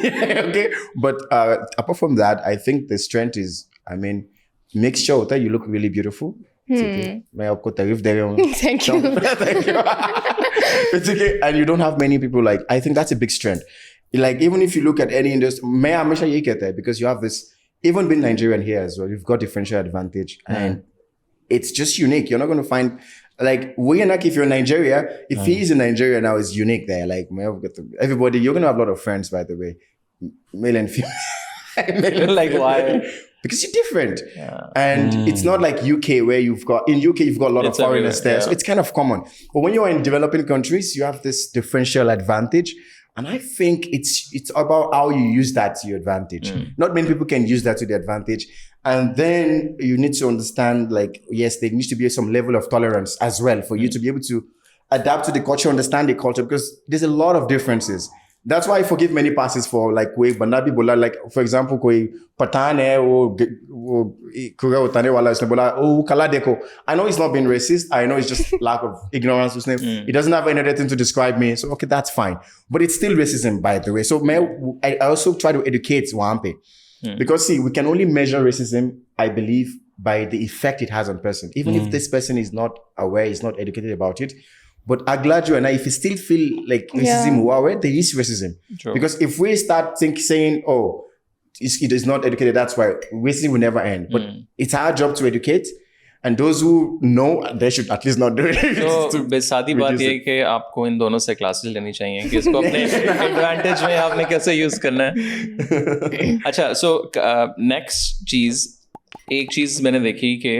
Okay, but apart from that, I think the strength is, I mean, make sure that you look really beautiful. It's okay. मैं आपको तारीफ दे रहा हूँ.
Thank you.
Thank you. It's okay, and you don't have many people like. I think that's a big strength. Like even if you look at any industry, मैं हमेशा यही कहता है, because you have this. Even being Nigerian here as well, you've got differential advantage, and it's just unique. You're not going to find like Wayanak. If you're in Nigeria, if he's in Nigeria now, is unique there. Like everybody, you're going to have a lot of friends, by the way, male and female.
Like why?
Because you're different, and it's not like UK where you've got a lot of foreigners there, so it's kind of common. But when you're in developing countries, you have this differential advantage. And I think it's about how you use that to your advantage. Not many people can use that to their advantage. And then you need to understand, like, yes, there needs to be some level of tolerance as well for you to be able to adapt to the culture, understand the culture, because there's a lot of differences. That's why I forgive many passes for like कोई बंदा भी बोला, like for example कोई पठान है वो कुगा उतारने वाला उसने बोला ओ कला देखो. I know he's not being racist. I know it's just lack of ignorance. उसने he doesn't have anything to describe me. So okay, that's fine. But it's still racism, by the way. So I also try to educate वहाँ पे, because see, we can only measure racism, I believe, by the effect it has on person. Even if this person is not aware, is not educated about it. But I'm glad you and I, if you still feel like racism, there is racism. True. Because if we start saying, oh, it is not educated, that's why racism will never end. But it's our job to educate. And those who know, they should at least not do it.
तो बेसादी बात ये है कि आपको इन दोनों से classes लेनी चाहिए कि इसको अपने एडवांटेज में आपने कैसे यूज करना है. अच्छा, सो नेक्स्ट चीज़, एक चीज़ मैंने देखी कि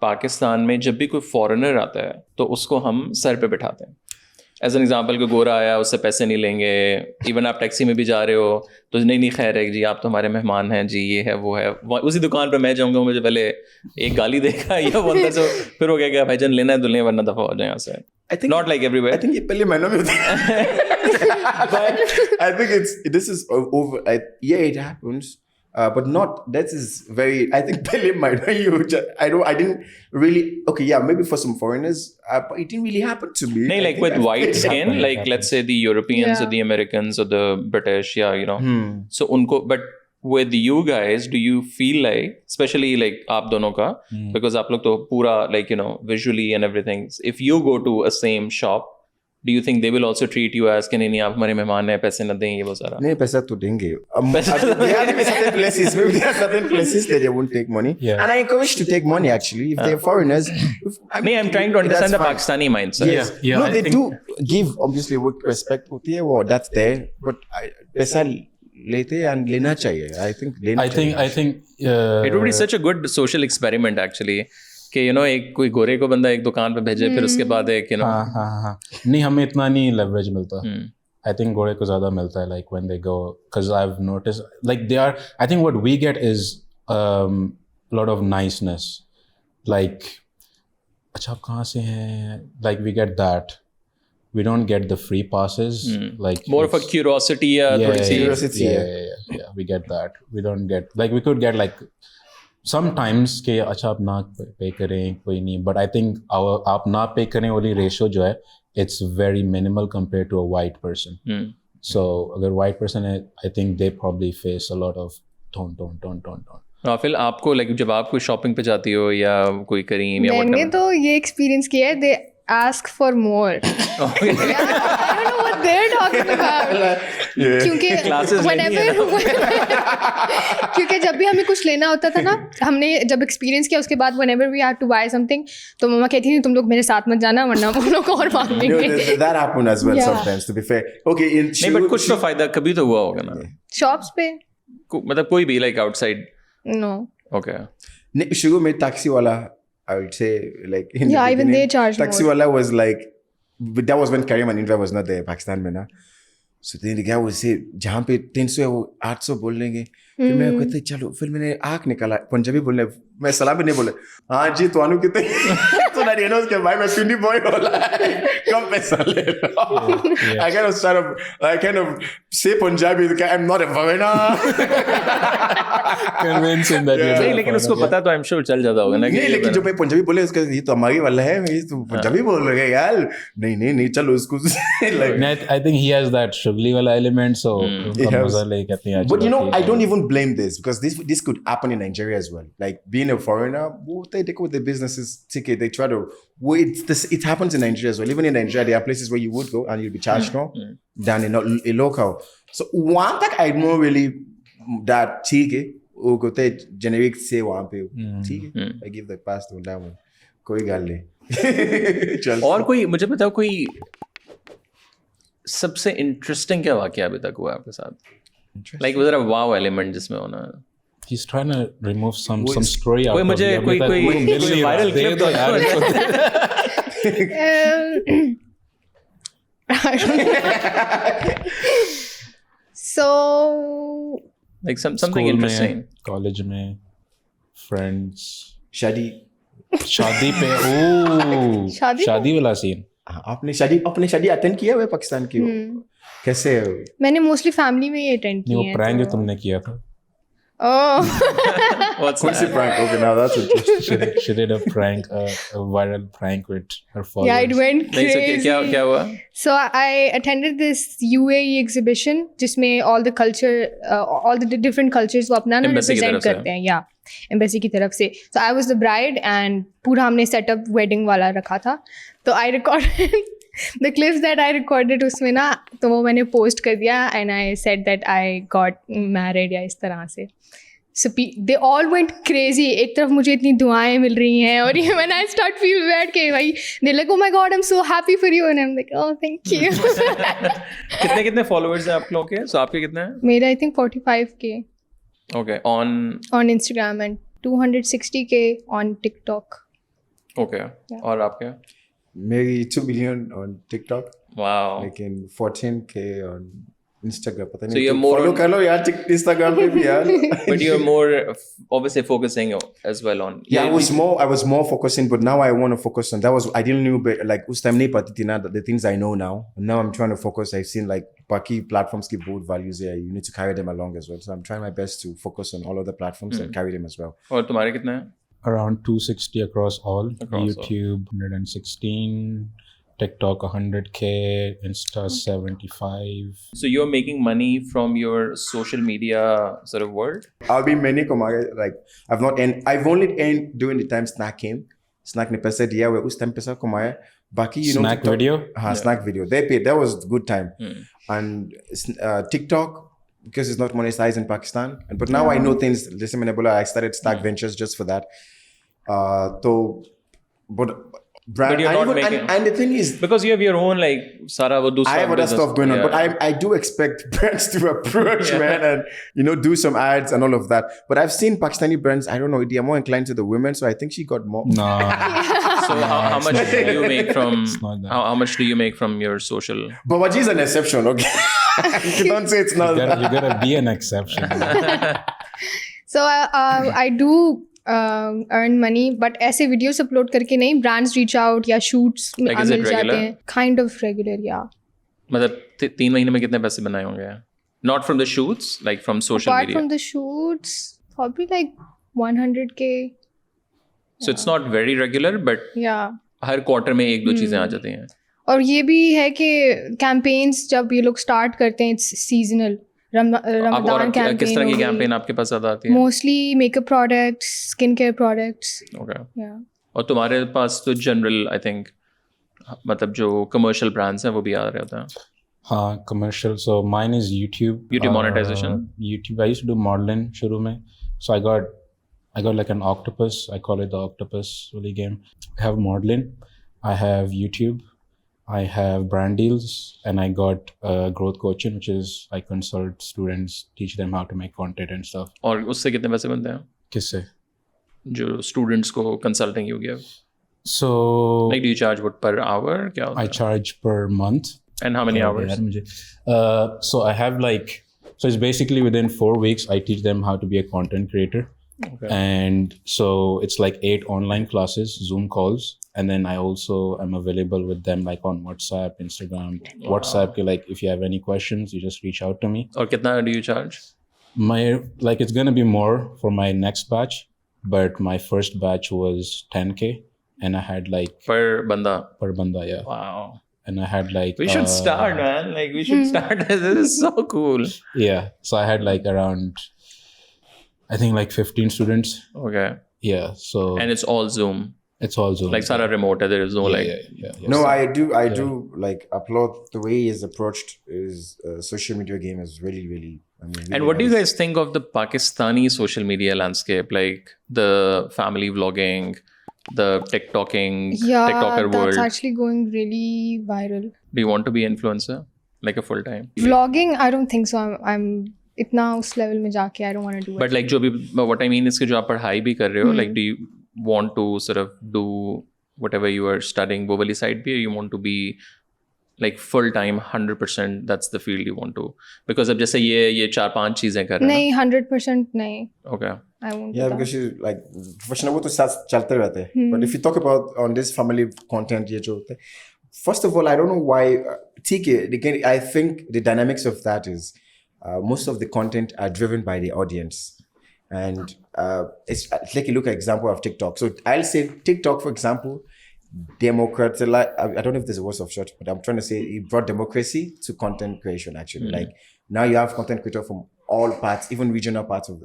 पाकिस्तान में जब भी कोई फॉरेनर आता है तो उसको हम सर पे बिठाते हैं. एज एन एग्जाम्पल, कोई गोरा आया, उससे पैसे नहीं लेंगे. इवन आप टैक्सी में भी जा रहे हो तो नहीं खैर है जी, आप तो हमारे मेहमान हैं जी, ये है वो है. उसी दुकान पे मैं जाऊँगा, मुझे पहले एक गाली देगा या वो अंदर से फिर हो गया कि भाईजान लेना है तो लें वरना दफ़ा हो जाए यहाँ से.
I think
not like everywhere.
I think ये पहले महीनों में होता है. But I think this is over. It happens. But not, that is very, I think Pele might know you. I didn't really, okay, yeah, maybe for some foreigners, but it didn't really happen to me.
No, like with white skin, like let's say the Europeans or the Americans or the British, you know. So unko, but with you guys, do you feel like, especially like aap dono ka, because aap log to pura, like, you know, visually and everything, if you go to a same shop, do you think they will also treat you as कि नहीं आप हमारे मेहमान हैं, पैसे न दें, ये वो सारा?
नहीं, पैसा तो देंगे. There are certain places, maybe there are certain places that they won't take money. And I encourage to take money actually if they're foreigners.
I'm trying to understand the Pakistani mindset.
Yes. No, they do give obviously with respect होती है वो, that's there. But पैसा लेते and लेना चाहिए. I think
it would be such a good social experiment actually. कि you know एक कोई गोरे को बंदा एक दुकान पे भेजे, फिर उसके बाद एक you know
नहीं, हमें इतना नहीं leverage मिलता. I think गोरे को ज़्यादा मिलता है, like when they go, because I've noticed like they are, I think what we get is a lot of niceness, like अच्छा आप कहाँ से हैं, like we get that. We don't get the free passes, like
more of a curiosity.
Curiosity. Yeah, we get that. We don't get, like we could get like sometimes कि अच्छा आप ना पे करें कोई नहीं, but I think आप ना पे करने वाली ratio जो है, it's very minimal compared to a white person. So अगर white person है, I think they probably face a lot of ton.
नाफिल, आपको like जब आप कोई शॉपिंग पे जाती हो या कोई करीम या
मैंने तो ये एक्सपीरियंस किया है, they ask for more. I don't know what they're talking about. क्योंकि क्योंकि जब भी हमें कुछ लेना होता था ना, हमने जब एक्सपीरियंस किया उसके बाद whenever we had to buy something, तो मम्मा कहती थी तुम लोग मेरे साथ मत जाना वरना वो लोग और मांग लेंगे.
That happened as well sometimes, to be fair. Okay,
नहीं, but कुछ तो फायदा कभी तो हुआ होगा ना
शॉप्स पे,
मतलब कोई भी like outside.
No.
Okay.
शुरू में टैक्सी वाला, I would say, like in
even they charge
taxi
more.
wala was like, but that was when Karim and Indra was not there, Pakistan में ना. So then the guy would say, जहाँ पे 300 है वो 800 बोल लेंगे. फिर मैं कहते चलो, फिर मैंने आँख निकाला, पंजाबी बोलने, मैं सलाम भी नहीं बोले. हाँ जी, तो आनु कितने? तो ना रियनो उसके भाई मैं सुनी बॉय बोला है, कम पैसा ले रहा हूँ. I kind of say Punjabi, I'm not a foreigner.
Convince him that you're
नहीं, लेकिन उसको पता तो I'm sure चल जाता होगा ना.
नहीं, लेकिन जो मैं पंजाबी बोले उसका ये तो हमारी वाला है, ये तो पंजाबी बोल रहे हैं यार. नहीं चलो उसको.
I think he has that sugly wala element, so मजा ले कहते हैं.
But you know, I don't even blame this because this could happen in Nigeria as well. Like being a foreigner, they take with the businesses ticket. They try to. It happens in Nigeria as well. Even in Nigeria, there are places where you would go and you'll be charged more than a local. So one thing I know really that ticket or go to generic say one pay. I give the pass to that one. कोई गाल नहीं.
और कोई मुझे बताओ कोई सबसे interesting क्या वाकया अभी तक हुआ आपके साथ? Like was there a wow element जिसमें होना?
He's trying to remove some story out
कोई
of
मुझे
it.
कोई वायरल क्लिप
दो यार.
So
like something
School
interesting.
में, college में, friends.
शादी
पे शादी वाला सीन.
आपने शादी अटेंड किया हुआ पाकिस्तान की? कैसे?
मैंने मोस्टली फैमिली में ही अटेंड
नहीं,
किए
वो
हैं.
प्रैंक जो तुमने किया था.
What's
What's the
that?
prank? Okay, now that's interesting.
She did a prank, a viral prank with her followers.
Yeah, it went
नहीं, so
crazy.
क्या हुआ?
So I attended this UAE exhibition जिसमें all the different cultures वो अपना ना
Embassy की
represent
तरफ से.
करते हैं. Yeah, embassy की तरफ से. So I was the bride and पूरा हमने setup wedding वाला रखा था. तो I recorded the clips that I recorded उसमें ना तो वो मैंने post कर दिया and I said that I got married या इस तरह से. So they all went crazy. एक तरफ मुझे इतनी दुआएं मिल रही हैं और ये when I start feel bad कि भाई they're like oh my god I'm so happy for you and I'm like oh thank you.
कितने followers हैं आप लोगों के? So आपके कितने हैं?
मेरा I think 45K
Okay, on
Instagram and 260K on TikTok.
Okay.
Yeah.
और आपके?
Maybe 2 million on TikTok.
Wow.
Like in 14K on Instagram. पता नहीं.
So you're more
follow
on-
कर लो यार Instagram पे भी यार.
But you're more obviously focusing as well on.
Yeah, I was more focusing, but now I want to focus on. I didn't know, but like उस time नहीं पता थी ना the things I know now. And now I'm trying to focus. I've seen like बाकी platforms की bold values there. You need to carry them along as well. So I'm trying my best to focus on all other platforms and carry them as well.
और तुम्हारे कितने हैं?
Around 260 across all.
Across all.
YouTube 116, TikTok 100K, Insta 75.
So you're making money from your social media sort of world?
I'll be many like I've only earned during the time Snack came. Snack ने पैसा दिया हुआ उस time पैसा कमाया. बाकी you know
Snack
TikTok,
video?
हाँ, Snack video. They paid. That was good time. And TikTok because it's not monetized in Pakistan. But now I know things. जैसे मैंने बोला I started Snack Ventures just for that. But
But you're not making.
and the thing is
Because you have your own like सारा वो दूसरा.
I have other
business.
stuff going on,
Yeah.
but I do expect brands to approach, man, and do some ads and all of that. But I've seen Pakistani brands. I don't know, they are more inclined to the women, so I think she got more.
No.
So how much do you make from?
not that.
How much do you make from your social?
Babaji is an exception, okay? You don't say it's not.
You gotta be an exception.
So I do earn money, but ऐसे videos upload करके नहीं, brands reach out या shoots
Like, is it
मिल जाते
regular?
हैं. Kind of regular, yeah.
मतलब 3 महीने में कितने पैसे बनाए होंगे? Not from the shoots, like from social
Apart
media.
from the shoots, probably like 100K.
So it's not very regular, but
Yeah.
Her quarter में 1-2 चीजें आ जाती हैं.
और ये भी है कि campaigns जब ये लोग start करते हैं, it's seasonal.
अब और
रमजान
किस
campaign
तरह की
हो गई.
कैंपेन आपके पास ज़्यादा आती है?
Mostly makeup products, skincare products.
Okay.
Yeah.
और तुम्हारे पास तो जनरल आई थिंक मतलब जो कमर्शियल ब्रांड्स हैं वो भी आ रहे होते हैं.
हाँ, commercial. So mine is YouTube.
YouTube monetization?
YouTube. I used to do modeling शुरू में. So I got like an octopus. I call it the octopus really game. I have modeling. I have YouTube. I have brand deals, and I got growth coaching, which is I consult students, teach them how to make content and stuff.
और उससे कितने पैसे बनते हैं
किससे?
जो students को consulting you give?
So
Like, do you charge what per hour? क्या होता
I
है?
charge per month.
And how many hours?
यार मुझे so I have like, so it's basically within 4 weeks I teach them how to be a content creator.
Okay.
And so it's like 8 online classes, Zoom calls, and then I also am available with them like on WhatsApp, Instagram. WhatsApp, like if you have any questions, you just reach out to me.
और कितना do you charge?
My like it's gonna be more for my next batch, but my first batch was 10K, and I had like
Per banda.
per banda, yeah.
Wow.
And I had like
We should start, man. Like, we should start. This is so cool.
yeah. So I had like around, I think like 15 students.
Okay.
Yeah. So
And it's all Zoom.
it's all Zoom.
Like, sara remote. There is no like.
yeah.
No, I do like applaud the way he's approached his social media game is really, really. I mean, really
And what do you
nice.
guys think of the Pakistani social media landscape? Like the family vlogging, the TikToking,
Yeah,
TikToker
that's
world.
actually going really viral.
Do you want to be influencer? Like a full time?
Vlogging, I don't think so. I'm इतना उस level में जाके I don't want to do
But
it.
like जो भी what I mean is कि जो आप पढ़ाई भी कर रहे हो, like do you want to sort of do whatever you are studying वो वाली side भी, or you want to be like full time 100% that's the field you want to, because अब जैसे ये 4-5 चीजें कर रहे हैं
नहीं 100% नहीं.
ना? Okay.
I won't
Yeah,
do
because
that.
you like professional तो साथ चलते रहते हैं. But if you talk about on this family content ये जो होता है, first of all, I don't know why. ठीक है, again, I think the dynamics of that is most of the content are driven by the audience, and it's like you look at example of TikTok. So I'll say TikTok, for example, democratize. I don't know if there's a word of short, but I'm trying to say it brought democracy to content creation. Actually, like now you have content creators from all parts, even regional parts of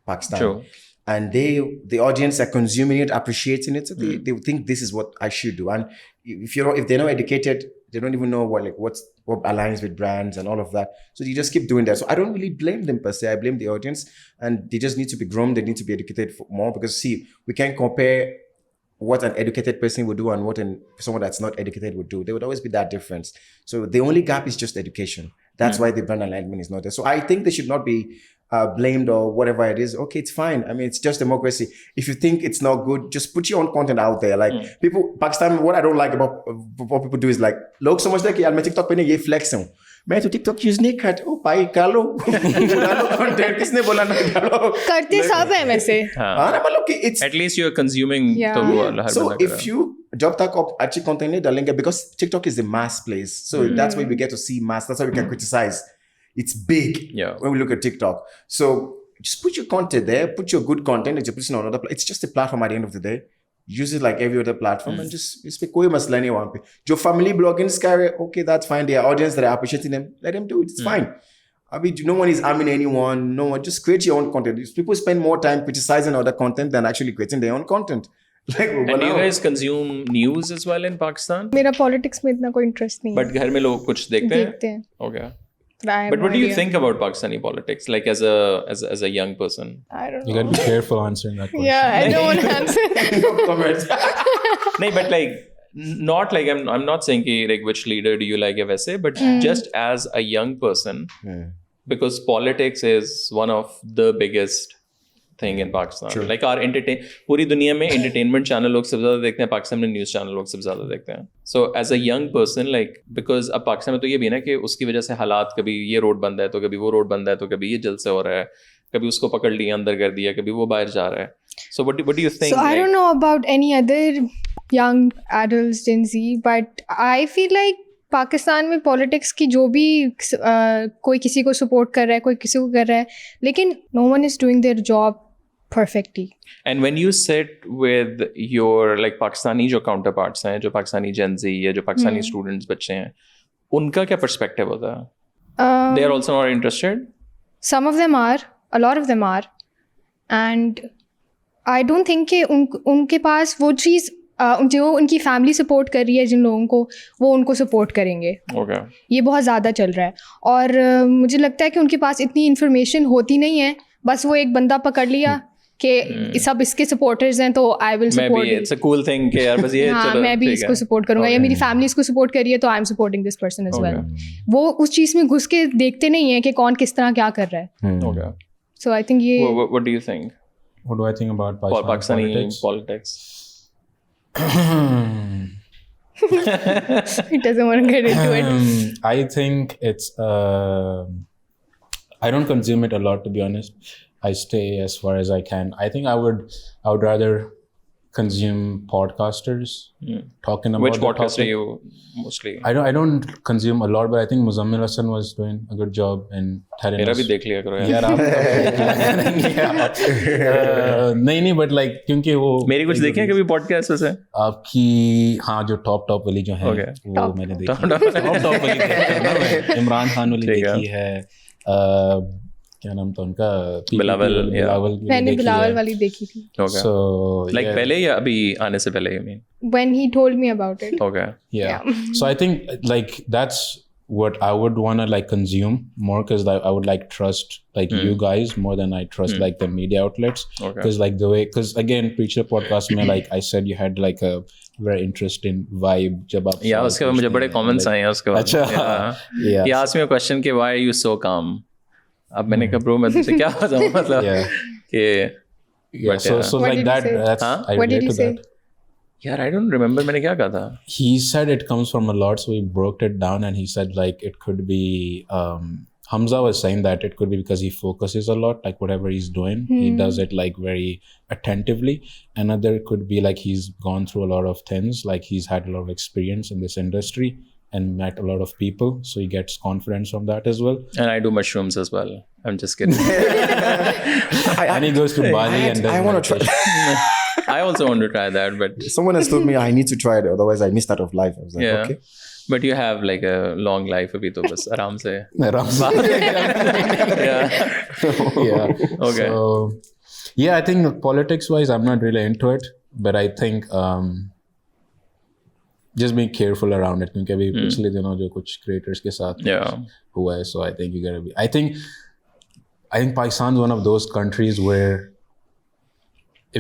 Pakistan.
True.
And the audience are consuming it, appreciating it. So they think this is what I should do. And if they're not educated, they don't even know what aligns with brands and all of that. So you just keep doing that. So I don't really blame them per se. I blame the audience, and they just need to be groomed. They need to be educated more, because see, we can't compare what an educated person would do and what someone that's not educated would do. There would always be that difference. So the only gap is just education. That's why the brand alignment is not there. So I think they should not be blamed or whatever it is. Okay, it's fine. I mean, it's just democracy. If you think it's not good, just put your own content out there. Like people, Pakistan, what I don't like about what people do is like, लोग समझते हैं कि यार मैं TikTok पे नहीं ये flex हूँ. मैं तो TikTok यूज नहीं करता. ओ भाई डालो content. किसने बोला ना डालो?
करते सब हैं वैसे.
हाँ ना, मतलब कि it's
At least you're consuming.
Yeah.
तो वो हर
so
बंदा कर रहा
if you जब तक आप अच्छी content नहीं डालेंगे, because TikTok is a mass place, so that's why we get to see mass. That's why we can criticize. It's big when we look at TikTok. So just put your content there, put your good content, and just put it on another. It's just a platform at the end of the day. Use it like every other platform and just कोई मसला नहीं वहाँ पे. जो family blogging scary, okay, that's fine. There are audience that are appreciating them. Let them do it. It's fine. I mean, no one is harming anyone. No one. Just create your own content. People spend more time criticizing other content than actually creating their own content. Like,
And do you guys consume news as well in Pakistan?
मेरा politics में इतना कोई interest नहीं है.
But घर में लोग कुछ देखते हैं?
देखते हैं.
Okay.
But
But what do you think about Pakistani politics, like as a young person?
I don't
You
know.
gotta be careful answering that question.
Yeah, I don't want to answer.
no comments.
No, but like not like I'm not saying ki, like which leader do you like वैसे, but just as a young person, because politics is one of the biggest thing in Pakistan.
True.
Like our पूरी दुनिया में entertainment channel लोग सबसे ज़्यादा देखते हैं, पाकिस्तान में news channel लोग सबसे ज़्यादा देखते हैं. So as a young person, like because अब पाकिस्तान में तो ये भी है ना कि उसकी वजह से हालात, कभी ये रोड बंद है तो कभी वो रोड बंद है तो कभी ये जलसे हो रहा है, कभी उसको पकड़ लिया अंदर कर दिया, कभी वो बाहर जा रहा है. So what do you think?
So I don't know about any other young adults, Gen Z, but I feel like Pakistan में पॉलिटिक्स की जो भी कोई किसी को सपोर्ट कर रहा है, कोई किसी को कर रहा है, लेकिन no one is doing their job perfectly.
And when you sit with your like Pakistani जो counterparts हैं, जो पाकिस्तानी Gen Z या जो पाकिस्तानी students बच्चे हैं, उनका क्या perspective होता है? They are also not interested?
Some of them are, a lot of them are, and I don't think कि उनके पास वो चीज़ जो उनकी फैमिली सपोर्ट कर रही है जिन लोगों को, वो उनको सपोर्ट करेंगे.
Okay.
ये बहुत ज़्यादा चल रहा है और मुझे लगता है कि उनके पास इतनी इन्फॉर्मेशन होती नहीं है. बस वो एक बंदा पकड़ लिया कि सब इसके सपोर्टर्स हैं तो I will support.
It's a cool thing कि यार बस ये
हाँ, मैं भी इसको सपोर्ट करूँगा या मेरी फैमिली इसको सपोर्ट कर रही है तो I am supporting this person as well. वो उस चीज़ में घुस के देखते नहीं है कि कौन किस तरह क्या कर रहा है.
Okay.
सो आई थिंक ये
What do you think?
What do I think about
Pakistani
politics?
politics?
He doesn't want to get into it.
I think it's. I don't consume it a lot, to be honest. I stay as far as I can. I think I would rather consume podcasters talking about
Which
the
podcast do
topic.
you mostly?
I don't consume a lot, but I think Muzammil Hassan was doing a good job in telling
मेरा
us.
भी देख लिया करो यार.
यार आप नहीं but like क्योंकि वो
मेरी कुछ देखे हैं कभी पॉडकास्ट वैसे?
आपकी हाँ जो टॉप वाली जो है
Okay.
वो मैंने देखी
Top
टॉप वाली देखी है ना मैं। इमरान खान वाली
ठीक है।
देखी है क्या नाम था उनका
बिलावल,
बिलावल की
मैंने
देखी
बिलावल
है।
वाली देखी थी.
Okay.
So
Like
yeah.
पहले या अभी आने से पहले you mean?
When he told me about it.
Okay.
Yeah. So I think like that's what I would want to like consume more because I would like trust like you guys more than I trust like the media outlets
Okay.
because like the way because again Preacher podcast में like I said you had like a very interesting vibe जब आप
या उसके बाद मुझे बड़े comments आए हैं उसके बाद.
अच्छा. Yeah.
He asked me a question कि why are you so calm? अब मैंने कहा bro मैं तुझसे क्या बताऊँ मतलब
Yeah.
कि
Yeah. So
What
like
did
that
he say?
that's
Huh?
I
What did
relate
he
to
say?
that.
यार I don't remember मैंने क्या कहा था.
He said it comes from a lot, so we broke it down and he said like it could be Hamza was saying that it could be because he focuses a lot, like whatever he's doing, he does it like very attentively. Another could be like he's gone through a lot of things, like he's had a lot of experience in this industry and met a lot of people, so he gets confidence from that as well.
And I do mushrooms as well. I'm just kidding.
And he goes to Bali and does
I want to try.
meditation.
I also want to try that, but
Someone has told me I need to try it, otherwise I missed out of life. I was like,
yeah.
okay.
But you have like a long life अभी तो बस आराम से.
Yeah.
Yeah.
Yeah.
Okay.
So, yeah, I think politics wise, I'm not really into it, but I think just being careful around it. क्योंकि अभी पिछले दिनों जो कुछ creators के साथ
Yeah.
हुआ है, so I think you gotta be. I think Pakistan is one of those countries where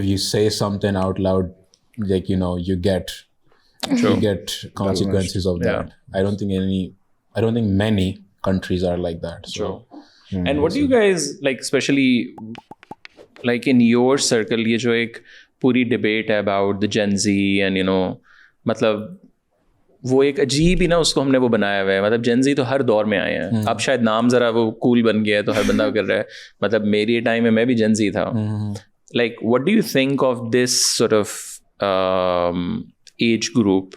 if you say something out loud, like you get consequences of that.
Yeah.
I don't think many countries are like that. So.
True. And what do you guys like, especially like in your circle, ये जो एक पूरी debate है about the Gen Z and मतलब वो एक अजीब ही ना उसको हमने वो बनाया हुआ है. मतलब Gen Z तो हर दौर में आए हैं. अब शायद नाम जरा वो cool बन गया है तो हर बंदा कर रहा है. मतलब मेरी टाइम में मैं भी Gen Z था. Like, what do you think of this sort of age group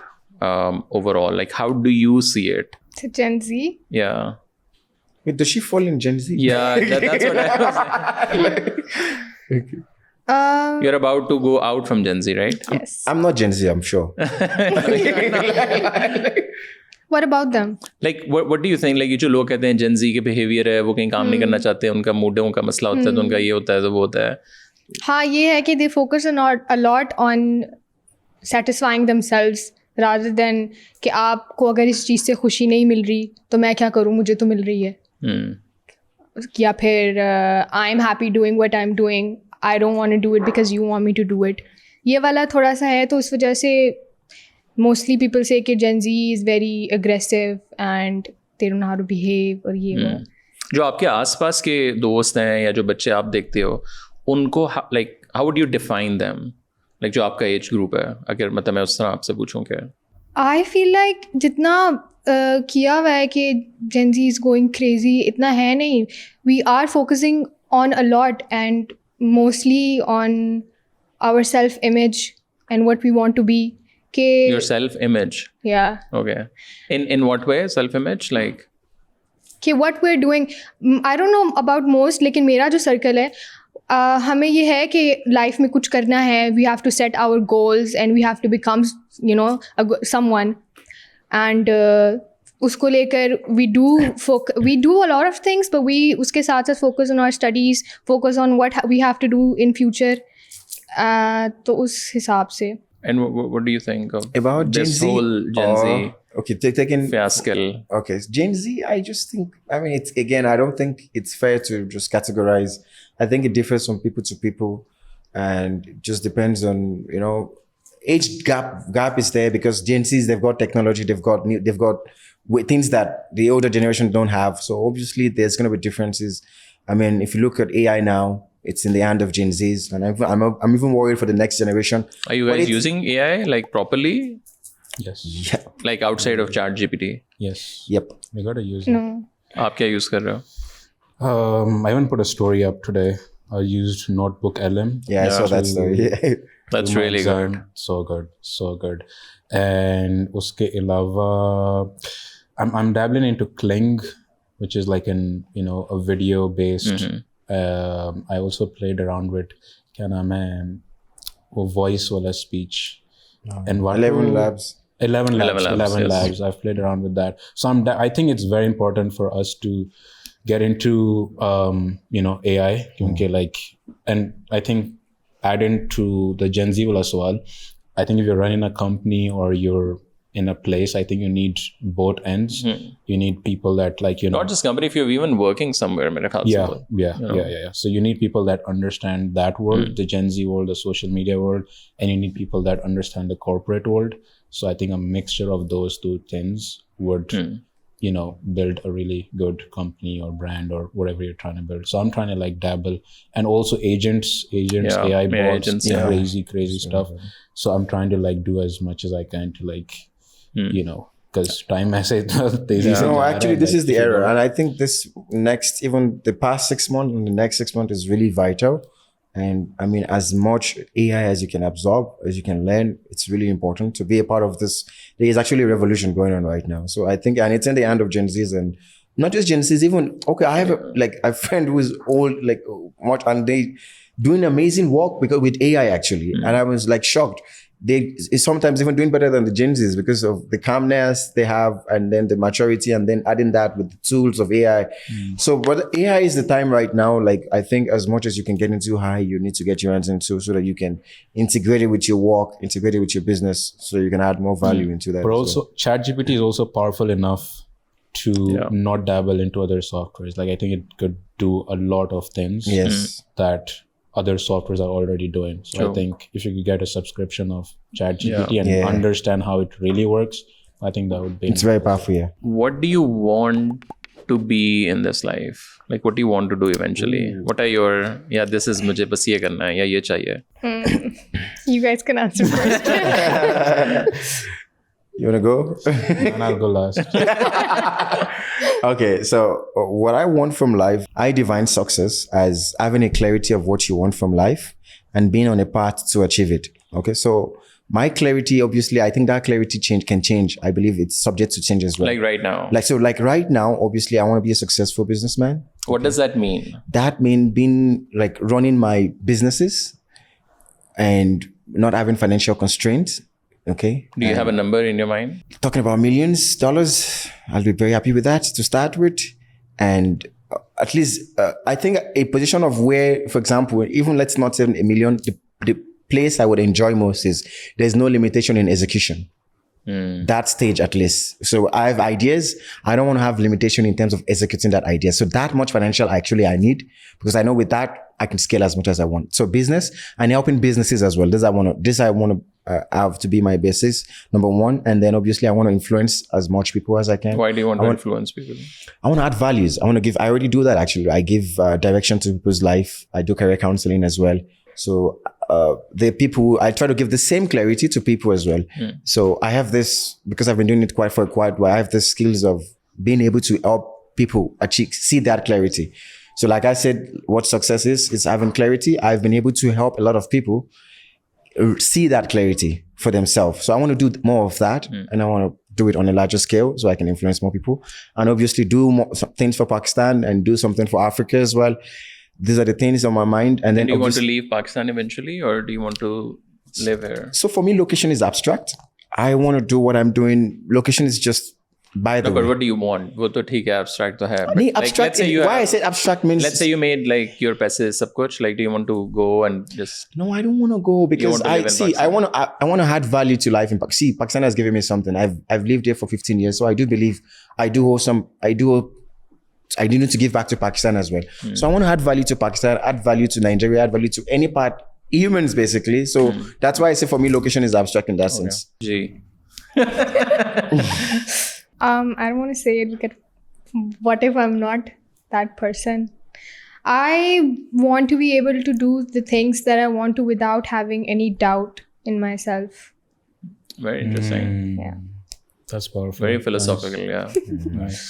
overall? Like, how do you see it?
To Gen Z.
Yeah.
Wait, does she fall in Gen Z?
Yeah, that's what I was You're about to go out from Gen Z, right?
Yes.
I'm not Gen Z, I'm sure.
What about them?
Like, what do you think? Like, ये जो लोग कहते हैं Gen Z के behavior है, वो कहीं काम नहीं करना चाहते हैं, उनका मूडों का मसला होता है, तो उनका ये होता है, तो वो होता है.
हाँ ये है कि they focus a lot on satisfying themselves rather than कि आपको अगर इस चीज़ से खुशी नहीं मिल रही तो मैं क्या करूँ, मुझे तो मिल रही है. या फिर I am happy doing what I'm doing. I don't want to do it because you want me to do it. ये वाला थोड़ा सा है तो उस वजह से mostly people say कि Gen Z is very aggressive and they don't know how to behave और ये वो.
जो आपके आसपास के दोस्त हैं या जो बच्चे आप देखते हो उनको like how would you define them? Like जो आपका age group है, अगर मतलब मैं उस तरह आपसे पूछूं क्या?
I feel like जितना किया हुआ है कि Gen Z is going crazy इतना है नहीं. We are focusing on a lot and mostly on our self-image and what we want to be.
Your self-image?
Yeah.
Okay. In what way? Self-image? Like?
What we're doing, I don't know about most, लेकिन मेरा जो circle है हमें ये है कि life में कुछ करना है. We have to set our goals and we have to become someone and उसको लेकर we do a lot of things but we उसके साथ साथ focus on our studies, focus on what we have to do in future. तो उस हिसाब से.
And what do you think of
about
this
Gen Z
whole Gen Z
okay, taking
fiasco?
Okay, Gen Z, I just think, I mean, it's again, I don't think it's fair to just categorize. I think it differs from people to people and it just depends on, age gap is there because Gen Zs, they've got technology, they've got things that the older generation don't have. So obviously there's going to be differences. I mean, if you look at AI now, It's in the hand of Gen Zs, and I'm even worried for the next generation.
Are you guys using AI like properly?
Yes.
Yeah.
Like outside of ChatGPT?
Yes.
Yep.
We gotta use it.
No.
आप क्या use कर रहे हो?
I even put a story up today. I used Notebook LM.
Yeah, I saw that story. Yeah.
That's
to my
really
exam.
good.
So good. And uske ilawa, I'm dabbling into Kling, which is like a video based. I also played around with kya naam hai, wo voice wala speech. And what
11 labs.
11 labs.
Yes.
I've played around with that. So I think it's very important for us to get into AI, and I think adding to the Gen Z wala sawal, I think if you're running a company or you're in a place, I think you need both ends. You need people that
Not just company, if you're even working somewhere, मेरे ख्याल से
yeah. So you need people that understand that world, the Gen Z world, the social media world, and you need people that understand the corporate world. So I think a mixture of those two things would, build a really good company or brand or whatever you're trying to build. So I'm trying to dabble, and also agents, AI bots, crazy stuff. So I'm trying to do as much as I can to because time has it.
No, actually, this is the era, and I think even the past 6 months and the next 6 months is really vital. And I mean, as much AI as you can absorb, as you can learn, it's really important to be a part of this. There is actually a revolution going on right now. So I think, and it's in the hand of Gen Zs, and not just Gen Zs, even, I have a friend who is old, and they doing amazing work with AI actually. And I was shocked. They is sometimes even doing better than the Gen Zs because of the calmness they have, and then the maturity, and then adding that with the tools of AI. So, but AI is the time right now. I think as much as you can get into high, you need to get your hands into so that you can integrate it with your work, integrate it with your business, so you can add more value into that.
But also, ChatGPT is also powerful enough to not dabble into other softwares. I think it could do a lot of things that other softwares are already doing. So I think if you could get a subscription of ChatGPT and understand how it really works, I think that would be...
It's very powerful, yeah.
What do you want to be in this life? What do you want to do eventually? What are your... this is mujhe bas ye karna hai, ya ye chahiye.
You guys can answer first.
You want to go?
And I'll go last.
Okay, so what I want from life, I define success as having a clarity of what you want from life and being on a path to achieve it. Okay, so my clarity, obviously, I think that clarity can change. I believe it's subject to change as well.
Right now?
Right now, obviously, I want to be a successful businessman.
What does that mean?
That means being running my businesses and not having financial constraints. Okay.
Do you have a number in your mind?
Talking about millions dollars, I'll be very happy with that to start with. And at least, I think a position of where, for example, even let's not say a million, the place I would enjoy most is there's no limitation in execution. That stage at least. So I have ideas. I don't want to have limitation in terms of executing that idea. So that much financial actually I need, because I know with that I can scale as much as I want. So business and helping businesses as well. This I want to have to be my basis, number one. And then obviously I want to influence as much people as I can.
Why do you want to influence people?
I want to add values. I already do that actually. I give direction to people's life. I do career counseling as well. So the people, I try to give the same clarity to people as well. So I have this, because I've been doing it for quite a while, I have the skills of being able to help people see that clarity. So like I said, what success is having clarity. I've been able to help a lot of people see that clarity for themselves. So I want to do more of that, and I want to do it on a larger scale so I can influence more people, and obviously do more things for Pakistan and do something for Africa as well. These are the things on my mind. And then
do you want to leave Pakistan eventually, or do you want to live here?
So for me, location is abstract. I want to do what I'm doing. Location is just by the way.
But what do you want? वो तो ठीक है, abstract तो है.
But abstract. Why I said abstract means.
Let's say you made your पैसे सब कुछ. Do you want to go and just?
No, I don't want to go because I want to add value to life in Pakistan. See, Pakistan has given me something. I've lived here for 15 years, so I do believe I need to give back to Pakistan as well. So I want to add value to Pakistan, add value to Nigeria, add value to any part, humans basically. So that's why I say for me, location is abstract in that sense.
Gee.
I don't want to say it because what if I'm not that person? I want to be able to do the things that I want to without having any doubt in myself.
Very interesting.
Yeah.
That's powerful.
Very philosophical, yeah.
Nice.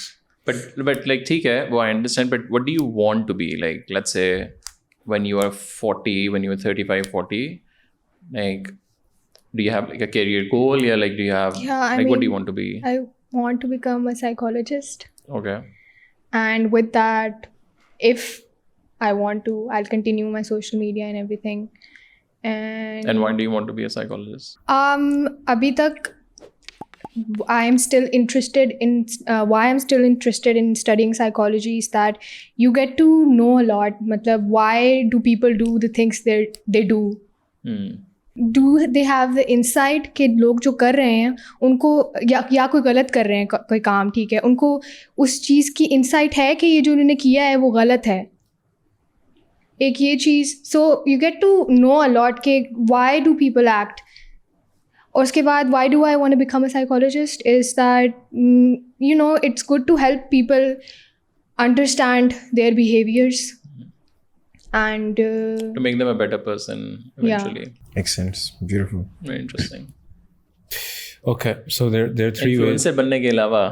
But like, ठीक है, वो I understand. But what do you want to be? Like, let's say when you are 40, when you are 35, 40, like, do you have like a career goal? Yeah, like, do you have, what do you want to be?
I want to become a psychologist.
Okay.
And with that, if I want to, I'll continue my social media and everything. And
why do you want to be a psychologist?
abhi tak I am still interested in why I'm still interested in studying psychology is that you get to know a lot. Matlab, why do people do the things they do? Do they have the insight कि लोग जो कर रहे हैं उनको या कोई गलत कर रहे हैं कोई काम, ठीक है, उनको उस चीज़ की इंसाइट है कि ये जो उन्होंने किया है वो गलत है, एक ये चीज़. So you get to know a lot कि वाई डू पीपल एक्ट. और उसके बाद why do I want to become a psychologist is that you know it's good to help people understand their behaviours and
to make them a better person eventually.
Makes sense. Beautiful.
Very interesting.
Okay, so there are three ways.
Influencer बनने के अलावा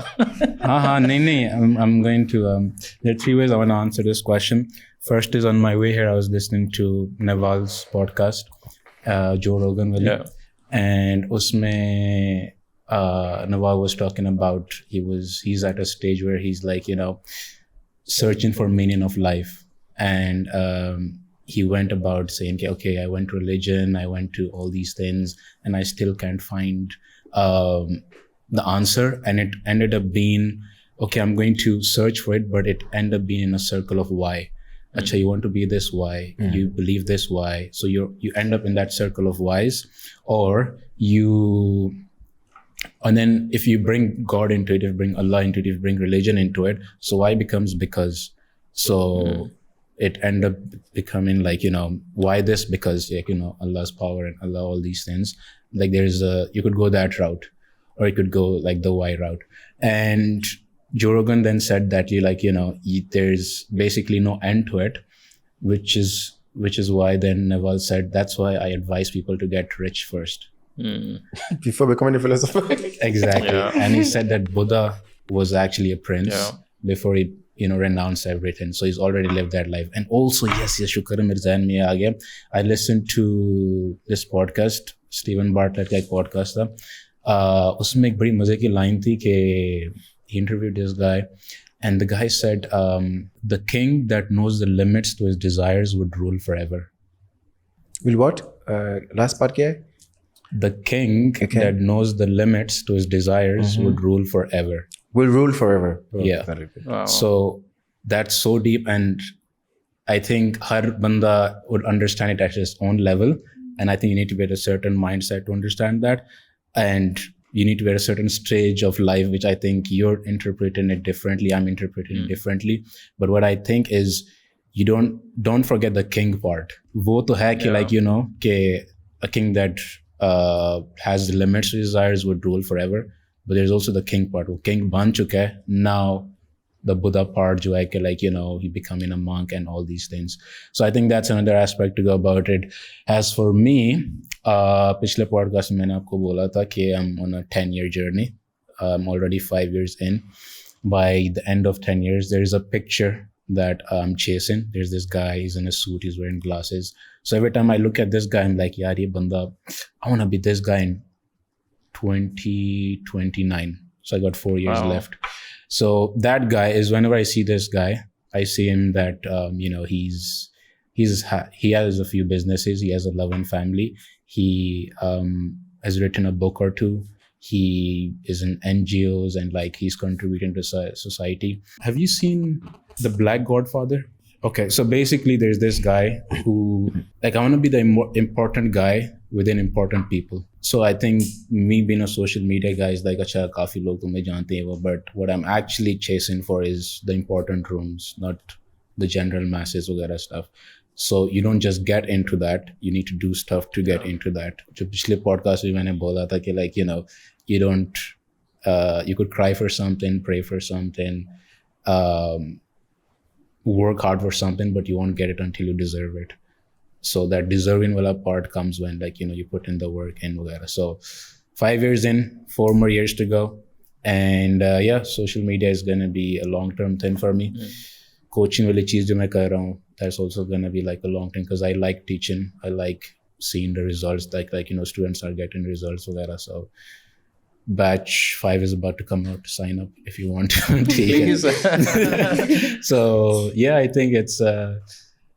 नहीं. I'm going to. There are three ways I want to answer this question. First is on my way here, I was listening to Nawafil's podcast, Joe Rogan,
yeah.
And usme Nawafil was talking about he's at a stage where he's like, you know, searching for meaning of life. And he went about saying, okay, I went to religion, I went to all these things, and I still can't find the answer. And it ended up being, okay, I'm going to search for it, but it ended up being in a circle of why. Acha, you want to be this why, you believe this why. So you end up in that circle of whys, and then if you bring God into it, if you bring Allah into it, if you bring religion into it, so why becomes because. So it ended up becoming like, you know, why this? Because, like, you know, Allah's power and Allah, all these things. Like you could go that route, or you could go like the why route. And Joe Rogan then said that there's basically no end to it, which is why then Nawafil said, that's why I advise people to get rich first.
Before becoming a philosopher.
Exactly.
Yeah.
And he said that Buddha was actually a prince before he, renounced everything. So he's already lived that life. And also, yes, shukar hai, mere zehn mein aa gaya. I listened to this podcast, Stephen Bartlett ka ek podcast tha. Usme ek badi maze ki line thi ke he interviewed this guy, and the guy said, the king that knows the limits to his desires would rule forever.
Will what? Last part kya hai?
The king that knows the limits to his desires would rule forever.
Will rule forever.
Yeah.
Wow.
So that's so deep, and I think har banda would understand it at his own level, and I think you need to be at a certain mindset to understand that, and you need to be at a certain stage of life, which I think you're interpreting it differently, I'm interpreting it differently. But what I think is, you don't forget the king part. Wo to hai ki, like, you know, ke a king that has the limits to desires would rule forever. But there's also the king part. वो king बन चुका है. Now the Buddha part जो है कि, like, you know, he becoming a monk and all these things. So I think that's another aspect to go about it. As for me, पिछले podcast में मैंने आपको बोला था कि I'm on a 10-year journey. I'm already 5 years in. By the end of 10 years, there is a picture that I'm chasing. There's this guy, he's in a suit, he's wearing glasses. So every time I look at this guy, I'm like, yaar, ye banda, I want to be this guy in 2029. So I got 4 years left. So that guy is, whenever I see this guy, I see him that he has a few businesses, he has a loving family, he has written a book or two, he is in NGOs, and like he's contributing to society. Have you seen The Black Godfather? Okay, so basically there's this guy who, like, I want to be the important guy within important people. So I think me being a social media guy is like, acha, kafi log tumhe jante hain wo, but what I'm actually chasing for is the important rooms, not the general masses वगैरह stuff. So you don't just get into that, you need to do stuff to get into that. जो पिछले podcast में मैंने बोला था कि, like, you know, you don't, you could cry for something, pray for something, work hard for something, but you won't get it until you deserve it. So that deserving wala part comes when, like, you know, you put in the work and whatever. So 5 years in, 4 more years to go. And yeah, social media is going to be a long-term thing for me. Coaching wali cheez jo main kar raha hu, that's also going to be like a long thing, because I like teaching. I like seeing the results, like you know, students are getting results whatever. So batch 5 is about to come out. Sign up if you want to take it. So yeah, I think it's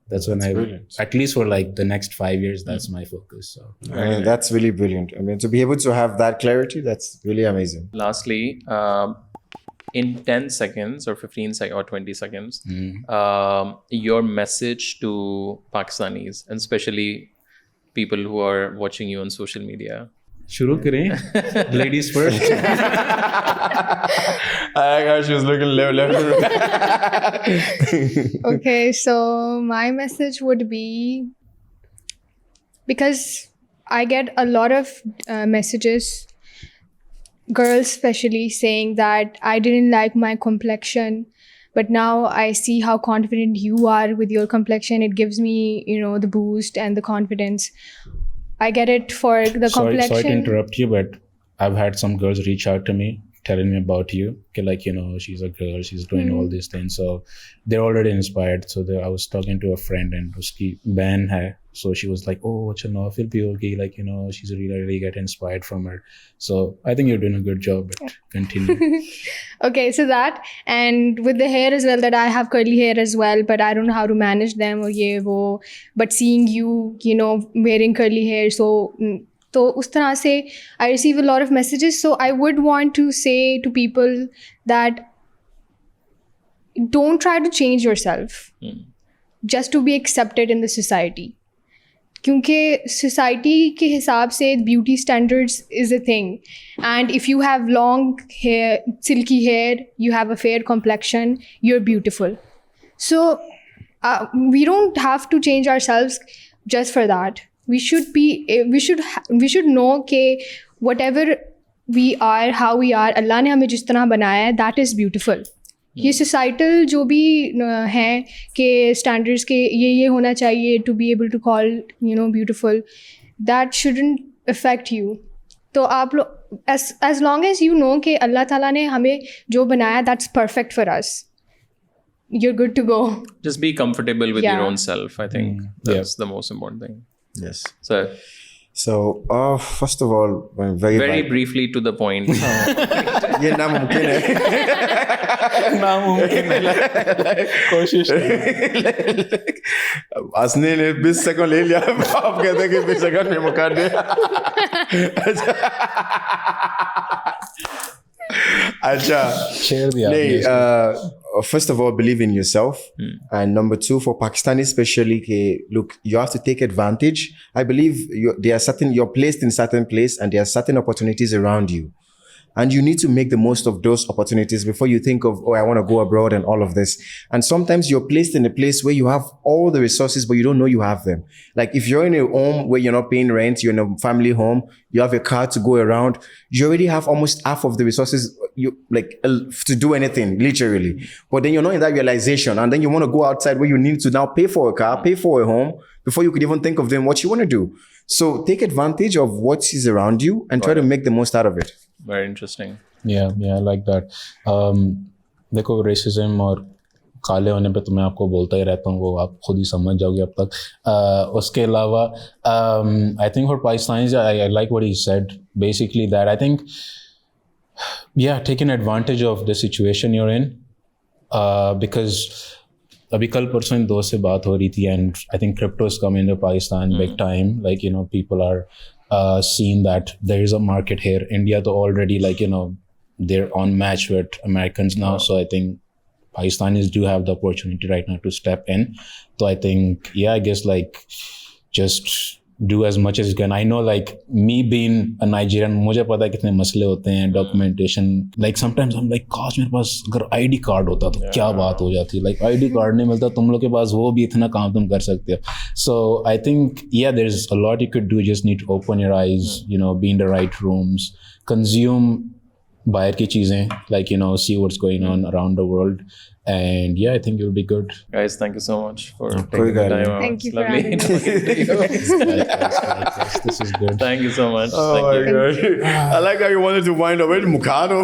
that's when brilliant. At least for like the next 5 years, that's my focus. So
I mean, that's really brilliant. I mean, to be able to have that clarity, that's really amazing.
Lastly, in 10 seconds or 15 seconds or 20 seconds, your message to Pakistanis, and especially people who are watching you on social media.
शुरू करें, ladies first.
I got she was looking left.
Okay, so my message would be, because I get a lot of messages, girls especially, saying that I didn't like my complexion, but now I see how confident you are with your complexion. It gives me, you know, the boost and the confidence. I get it for the complexion.
Sorry to interrupt you, but I've had some girls reach out to me telling me about you. Like, you know, she's a girl, she's doing all these things. So they're already inspired. So I was talking to a friend and uski ban hai. So she was like, oh, acha Nawafil bhi hogi. Like, you know, she's really get inspired from her. So I think you're doing a good job. But continue.
Okay, so that, and with the hair as well, that I have curly hair as well, but I don't know how to manage them or ye wo. But seeing you, you know, wearing curly hair, so us tarah se I receive a lot of messages. So I would want to say to people that don't try to change yourself just to be accepted in the society. क्योंकि society के हिसाब से beauty standards is a thing, and if you have long hair, silky hair, you have a fair complexion, you're beautiful. So we don't have to change ourselves just for that. We should know कि whatever we are, how we are, Allah ने हमें जिस तरह बनाया है, that is beautiful. ये societal जो भी हैं कि स्टैंडर्ड्स के ये होना चाहिए to be able to call you know beautiful, that shouldn't affect you. तो आप लोग as long as you know कि अल्लाह ताला ने हमें जो बनाया that's perfect for us, you're good to go.
Just be comfortable with your own self. I think that's the most important thing.
Yes.
So
first of all, very
briefly to the point.
ये नामुमकिन है.
नामुमकिन है. कोशिश.
असने ने 20 second ले लिया, आप कहते हैं कि 20 सेकंड में मुका दे. अच्छा.
Share the idea.
First of all, believe in yourself. And number 2, for Pakistani especially, look, you have to take advantage. I believe you're placed in certain place and there are certain opportunities around you. And you need to make the most of those opportunities before you think of, oh, I want to go abroad and all of this. And sometimes you're placed in a place where you have all the resources, but you don't know you have them. Like if you're in a home where you're not paying rent, you're in a family home, you have a car to go around, you already have almost half of the resources to do anything, literally. But then you're not in that realization. And then you want to go outside where you need to now pay for a car, pay for a home, before you could even think of doing what you want to do. So take advantage of what is around you and try to make the most out of it.
Very interesting.
Yeah, I like that. देखो racism और काले होने पे तो मैं आपको बोलता ही रहता हूँ, वो आप खुद ही समझ जाओगे अब तक. उसके अलावा I think for Pakistanis, I like what he said. Basically that I think, yeah, taking advantage of the situation you're in, because अभी कल परसों इन दोस्त से बात हो रही थी, and I think crypto is coming to Pakistan big time. Like, you know, people are seeing that there is a market here. India to already, like, you know, they're on match with Americans now. So I think Pakistanis do have the opportunity right now to step in. So I think, yeah, I guess like just do as much as you can. I know, like me being a Nigerian, मुझे पता है कितने मसले होते हैं, documentation. Like sometimes I'm like, काश मेरे पास अगर ID card होता तो क्या बात हो जाती. Like ID card नहीं मिलता, तुम लोग के पास वो भी इतना काम तुम कर सकते हो. So I think, yeah, there's a lot you could do. You just need to open your eyes, you know, be in the right rooms, consume बाहर की चीज़ें, like, you know, see what's going on around the world. And yeah, I think you'll be good.
Guys, thank you so much for
कोई
taking the
गल
time
नहीं.
out.
Thank you
It's
for
lovely
having
talking to you.
Likewise, this is good.
Thank you so much.
Oh
Thank
my
you.
God. I like how you wanted to wind up with Mukado.